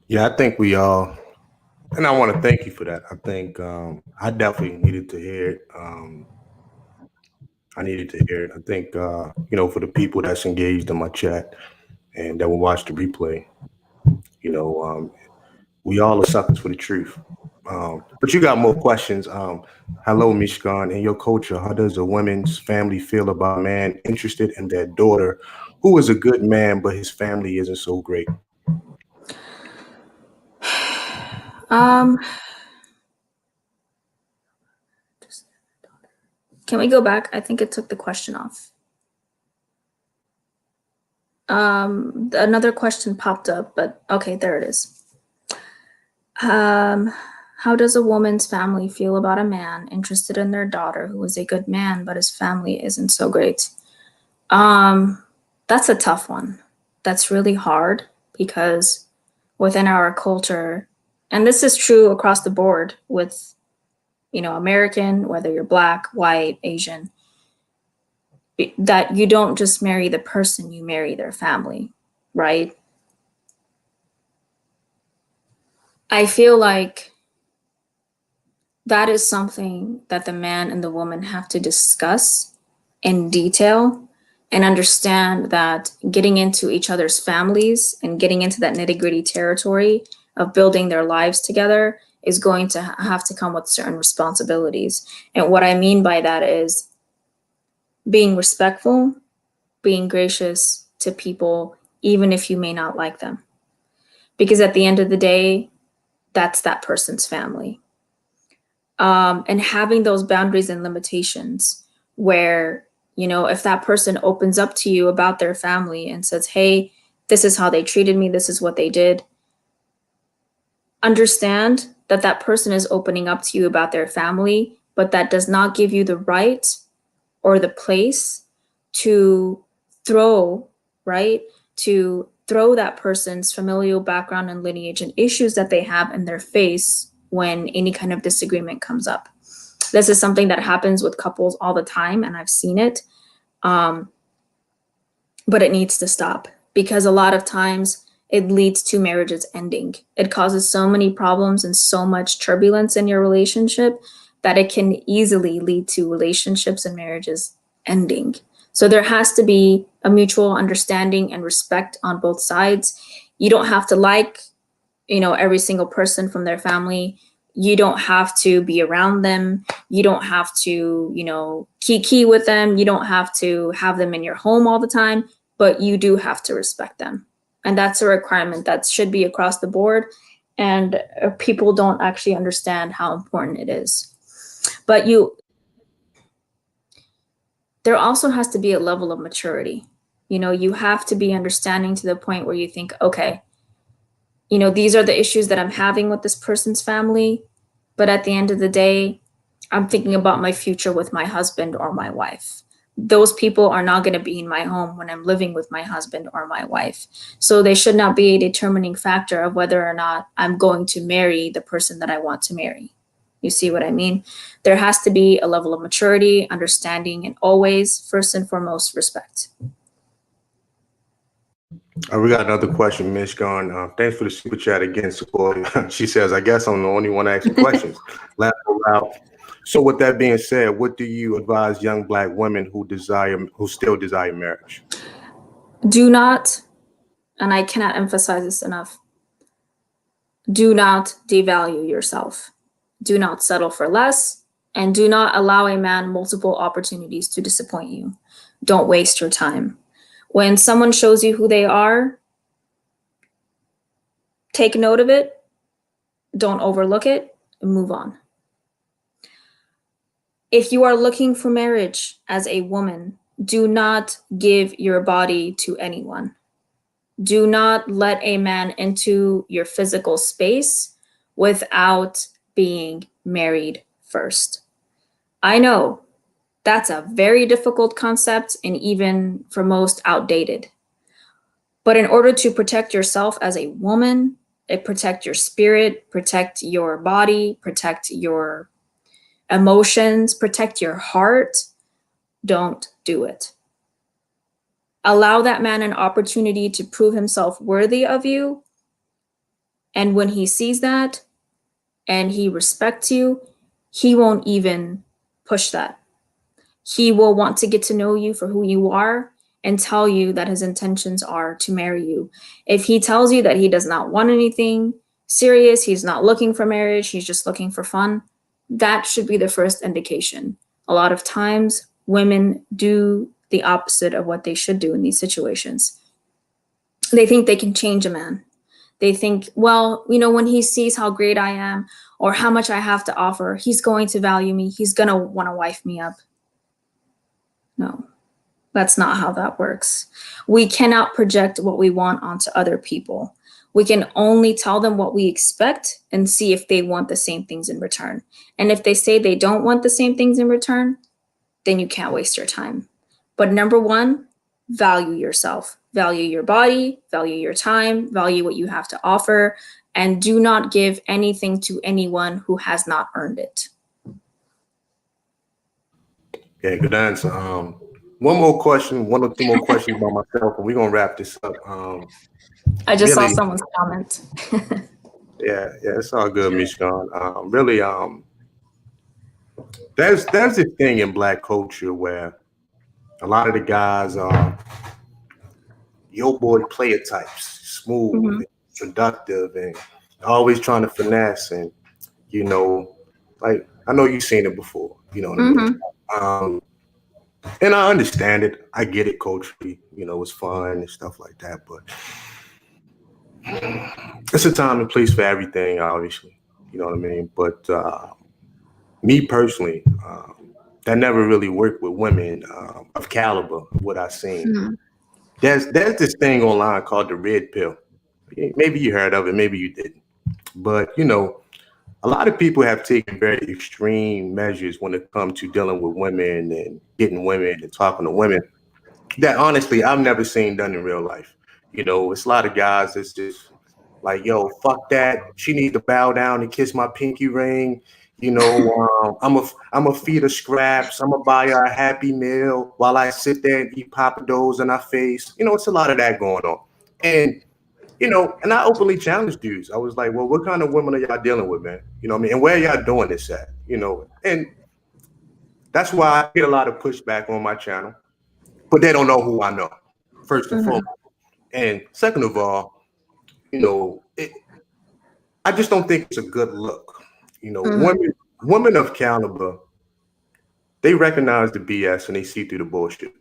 Yeah, I think we all, and I want to thank you for that. I think I definitely needed to hear it. I needed to hear it. I think, for the people that's engaged in my chat and that will watch the replay, you know, we all are suckers for the truth. But you got more questions. Hello, Mishkan. In your culture, how does a woman's family feel about a man interested in their daughter who is a good man, but his family isn't so great? Um, can we go back? I think it took the question off. Another question popped up, but okay, there it is. How does a woman's family feel about a man interested in their daughter who is a good man, but his family isn't so great? That's a tough one. That's really hard because within our culture, and this is true across the board with, American, whether you're Black, white, Asian, that you don't just marry the person, you marry their family, right? I feel like that is something that the man and the woman have to discuss in detail and understand that getting into each other's families and getting into that nitty-gritty territory of building their lives together is going to have to come with certain responsibilities. And what I mean by that is being respectful, being gracious to people, even if you may not like them. Because at the end of the day, that's that person's family. And having those boundaries and limitations where, if that person opens up to you about their family and says, hey, this is how they treated me, this is what they did, understand that that person is opening up to you about their family, but that does not give you the right or the place to throw, right? To throw that person's familial background and lineage and issues that they have in their face when any kind of disagreement comes up. This is something that happens with couples all the time, and I've seen it. But it needs to stop because a lot of times it leads to marriages ending. It causes so many problems and so much turbulence in your relationship that it can easily lead to relationships and marriages ending. So there has to be a mutual understanding and respect on both sides. You don't have to like, every single person from their family. You don't have to be around them. You don't have to, kiki with them. You don't have to have them in your home all the time, but you do have to respect them. And that's a requirement that should be across the board. And people don't actually understand how important it is. But there also has to be a level of maturity. You have to be understanding to the point where you think, okay, these are the issues that I'm having with this person's family. But at the end of the day, I'm thinking about my future with my husband or my wife. Those people are not going to be in my home when I'm living with my husband or my wife. So they should not be a determining factor of whether or not I'm going to marry the person that I want to marry. You see what I mean? There has to be a level of maturity, understanding, and always, first and foremost, respect. We got another question, Mishkan. Thanks for the super chat again, support. She says, I guess I'm the only one asking questions. Laugh out. So with that being said, what do you advise young Black women who still desire marriage? Do not, and I cannot emphasize this enough, do not devalue yourself. Do not settle for less, and do not allow a man multiple opportunities to disappoint you. Don't waste your time. When someone shows you who they are, take note of it, don't overlook it, and move on. If you are looking for marriage as a woman, do not give your body to anyone. Do not let a man into your physical space without being married first. I know that's a very difficult concept and even for most outdated. But in order to protect yourself as a woman, protect your spirit, protect your body, protect your emotions, protect your heart, don't do it. Allow that man an opportunity to prove himself worthy of you. And when he sees that and he respects you, he won't even push that. He will want to get to know you for who you are and tell you that his intentions are to marry you. If he tells you that he does not want anything serious, he's not looking for marriage, he's just looking for fun, that should be the first indication. A lot of times, women do the opposite of what they should do in these situations. They think they can change a man. They think, well, when he sees how great I am or how much I have to offer, he's going to value me. He's going to want to wife me up. No, that's not how that works. We cannot project what we want onto other people. We can only tell them what we expect and see if they want the same things in return. And if they say they don't want the same things in return, then you can't waste your time. But number one, value yourself, value your body, value your time, value what you have to offer, and do not give anything to anyone who has not earned it. Yeah, good answer. One more question, one or two more questions about myself, and we're gonna wrap this up. I just saw Really, someone's comment. yeah, it's all good, MEJGAN. Really, there's this thing in Black culture where a lot of the guys are yo boy player types, smooth, Mhm. seductive, and always trying to finesse. And you know, like I know you've seen it before. You know what I mean? Mhm. And I understand it. I get it culturally. It's fun and stuff like that. But it's a time and place for everything, obviously. You know what I mean? But me personally, that never really worked with women of caliber. What I've seen. Mhm. There's this thing online called the red pill. Maybe you heard of it, maybe you didn't. But a lot of people have taken very extreme measures when it comes to dealing with women and getting women and talking to women that honestly I've never seen done in real life. It's a lot of guys that's just like, yo, fuck that. She needs to bow down and kiss my pinky ring. I'm a feed her scraps. I'm gonna buy her a Happy Meal while I sit there and eat papados in her face. It's a lot of that going on. And and I openly challenged dudes. I was like, well, what kind of women are y'all dealing with, man? You know what I mean? And where y'all doing this at? And that's why I get a lot of pushback on my channel, but they don't know who I know, first and foremost. Mhm. And second of all, I just don't think it's a good look. Mhm. Women of caliber, they recognize the BS and they see through the bullshit.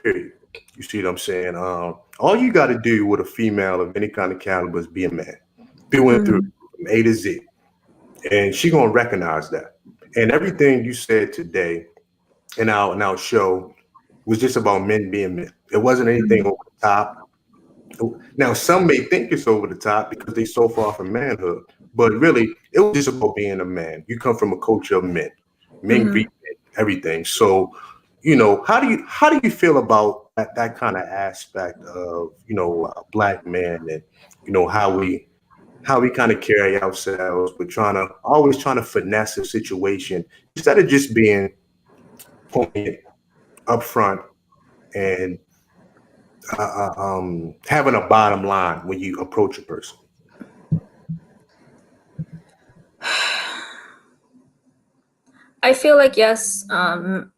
Period. You see what I'm saying? All you got to do with a female of any kind of caliber is be a man, through and through, Mhm. from A to Z, and she gonna recognize that. And everything you said today in our show was just about men being men. It wasn't anything Mhm. over the top. Now, some may think it's over the top because they're so far from manhood, but really, it was just about being a man. You come from a culture of men, men greet Mhm. men, everything. So, how do you feel about that kind of aspect of Black men and how we kind of carry ourselves, but always trying to finesse a situation instead of just being poignant upfront and having a bottom line when you approach a person. I feel like yes,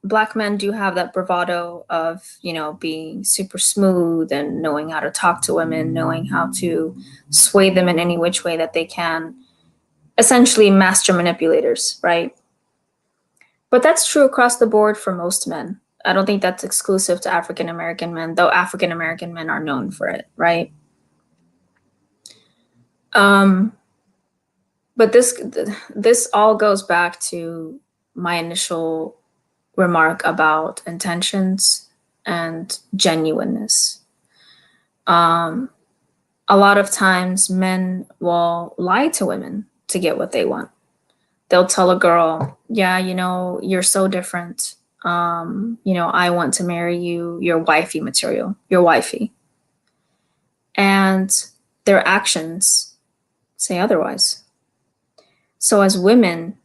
Black men do have that bravado of being super smooth and knowing how to talk to women, knowing how to sway them in any which way that they can. Essentially, master manipulators, right? But that's true across the board for most men. I don't think that's exclusive to African American men, though African American men are known for it, right? Um, but this all goes back to my initial remark about intentions and genuineness. a lot of times men will lie to women to get what they want. They'll tell a girl, yeah, you're so different. I want to marry you. You're wifey material. You're wifey. And their actions say otherwise. So as women,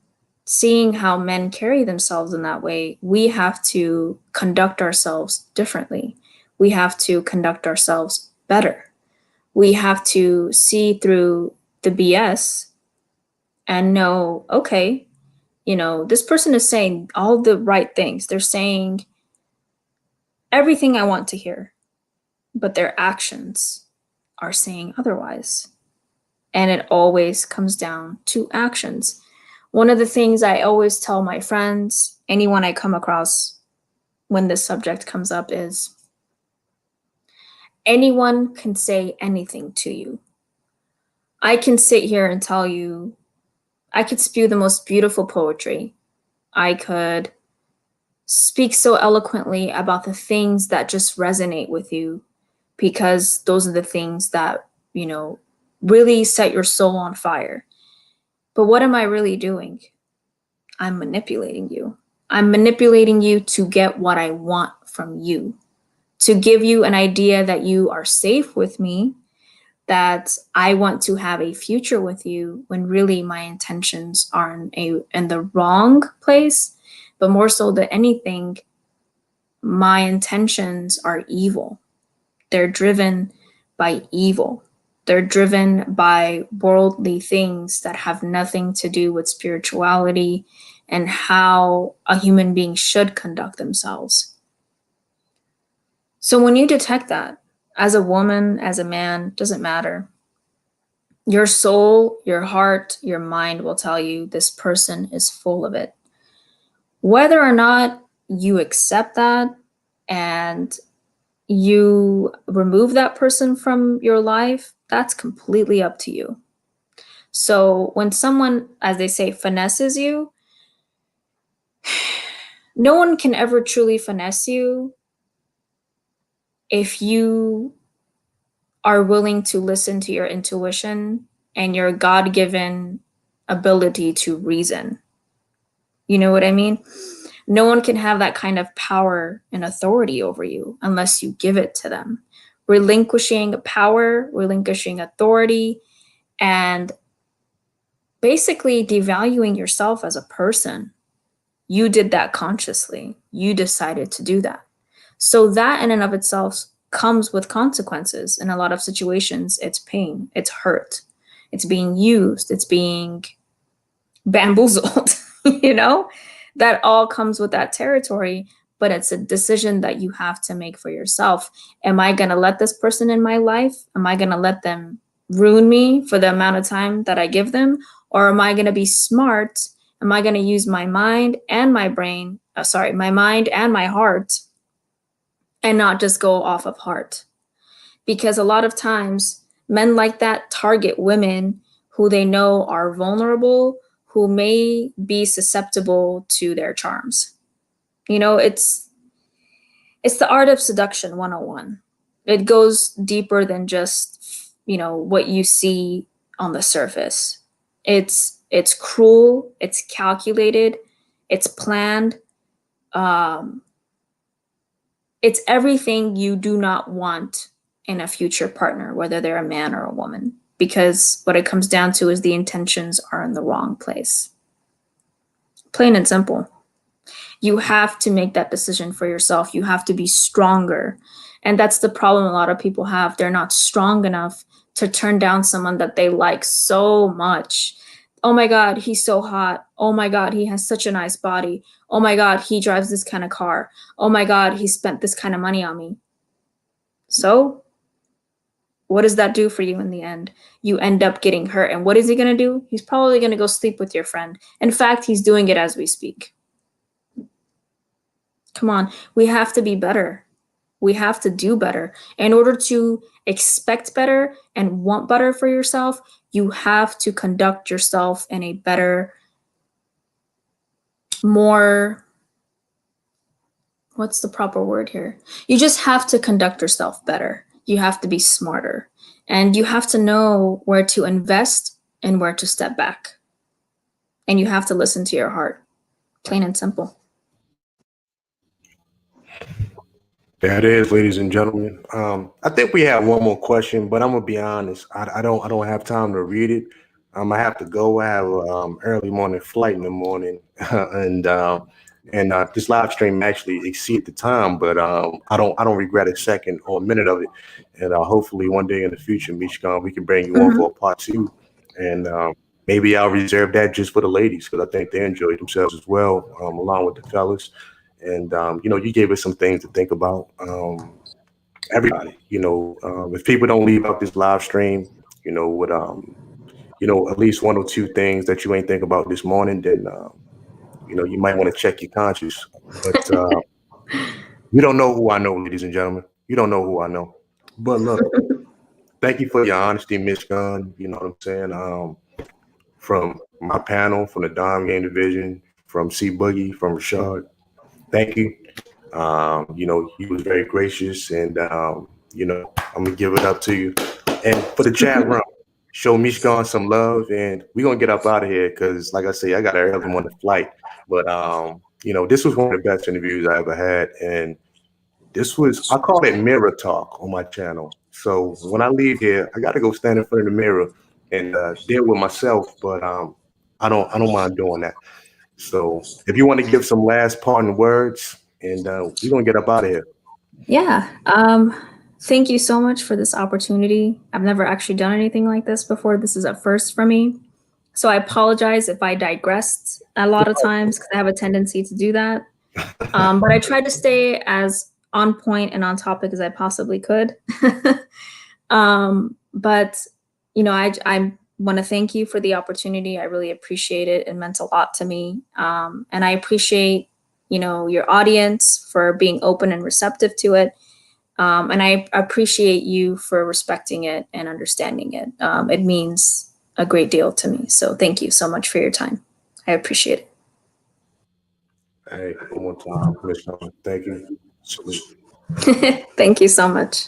seeing how men carry themselves in that way, we have to conduct ourselves differently. We have to conduct ourselves better. We have to see through the BS and know, okay, this person is saying all the right things. They're saying everything I want to hear, but their actions are saying otherwise. And it always comes down to actions. One of the things I always tell my friends, anyone I come across when this subject comes up, is anyone can say anything to you. I can sit here and tell you, I could spew the most beautiful poetry. I could speak so eloquently about the things that just resonate with you, because those are the things that, really set your soul on fire. But what am I really doing? I'm manipulating you. I'm manipulating you to get what I want from you, to give you an idea that you are safe with me, that I want to have a future with you, when really my intentions are in the wrong place. But more so than anything, my intentions are evil. They're driven by evil. They're driven by worldly things that have nothing to do with spirituality and how a human being should conduct themselves. So when you detect that, as a woman, as a man, doesn't matter. Your soul, your heart, your mind will tell you this person is full of it. Whether or not you accept that and you remove that person from your life, that's completely up to you. So when someone, as they say, finesses you, no one can ever truly finesse you if you are willing to listen to your intuition and your God-given ability to reason. You know what I mean? No one can have that kind of power and authority over you unless you give it to them. Relinquishing power, relinquishing authority, and basically devaluing yourself as a person. You did that consciously. You decided to do that. So that in and of itself comes with consequences. In a lot of situations, it's pain, it's hurt, it's being used, it's being bamboozled, that all comes with that territory. But it's a decision that you have to make for yourself. Am I going to let this person in my life? Am I going to let them ruin me for the amount of time that I give them? Or am I going to be smart? Am I going to use my mind and my brain, my mind and my heart, and not just go off of heart? Because a lot of times men like that target women who they know are vulnerable, who may be susceptible to their charms. It's the art of seduction 101. It goes deeper than just, what you see on the surface. It's cruel, it's calculated, it's planned. It's everything you do not want in a future partner, whether they're a man or a woman, because what it comes down to is the intentions are in the wrong place. Plain and simple. You have to make that decision for yourself. You have to be stronger. And that's the problem a lot of people have. They're not strong enough to turn down someone that they like so much. Oh my God, he's so hot. Oh my God, he has such a nice body. Oh my God, he drives this kind of car. Oh my God, he spent this kind of money on me. So what does that do for you in the end? You end up getting hurt. And what is he going to do? He's probably going to go sleep with your friend. In fact, he's doing it as we speak. Come on, we have to be better. We have to do better. In order to expect better and want better for yourself, you have to conduct yourself in a better, more, what's the proper word here? You just have to conduct yourself better. You have to be smarter. And you have to know where to invest and where to step back. And you have to listen to your heart, plain and simple. There it is, ladies and gentlemen. I think we have one more question, but I'm gonna be honest. I don't have time to read it. I have to go. I have a early morning flight in the morning, and this live stream actually exceeded the time, but I don't regret a second or a minute of it. And hopefully one day in the future, Michigan, we can bring you on for a part two, and maybe I'll reserve that just for the ladies because I think they enjoyed themselves as well, along with the fellas. And you gave us some things to think about. Everybody, if people don't leave out this live stream, with at least one or two things that you ain't think about this morning, then you might want to check your conscience. But you don't know who I know, ladies and gentlemen. You don't know who I know. But look, thank you for your honesty, Miss Gunn. You know what I'm saying? From my panel, from the Dom Game Division, from C Boogie, from Rashad. Thank you. He was very gracious, and I'm gonna give it up to you. And for the chat room, show Mishkan some love, and we're gonna get up out of here because, like I say, I got an early morning flight. But this was one of the best interviews I ever had, and I call it mirror talk on my channel. So when I leave here, I got to go stand in front of the mirror and deal with myself. But I don't mind doing that. So if you want to give some last parting words, and we're gonna get up out of here. Yeah. Thank you so much for this opportunity. I've never actually done anything like this before. This is a first for me. So I apologize if I digressed a lot of times because I have a tendency to do that. But I tried to stay as on point and on topic as I possibly could. But I want to thank you for the opportunity. I really appreciate it. It meant a lot to me. And I appreciate, your audience for being open and receptive to it. And I appreciate you for respecting it and understanding it. It means a great deal to me. So thank you so much for your time. I appreciate it. Hey, one more time, Commissioner. Thank you. Salute. Thank you so much.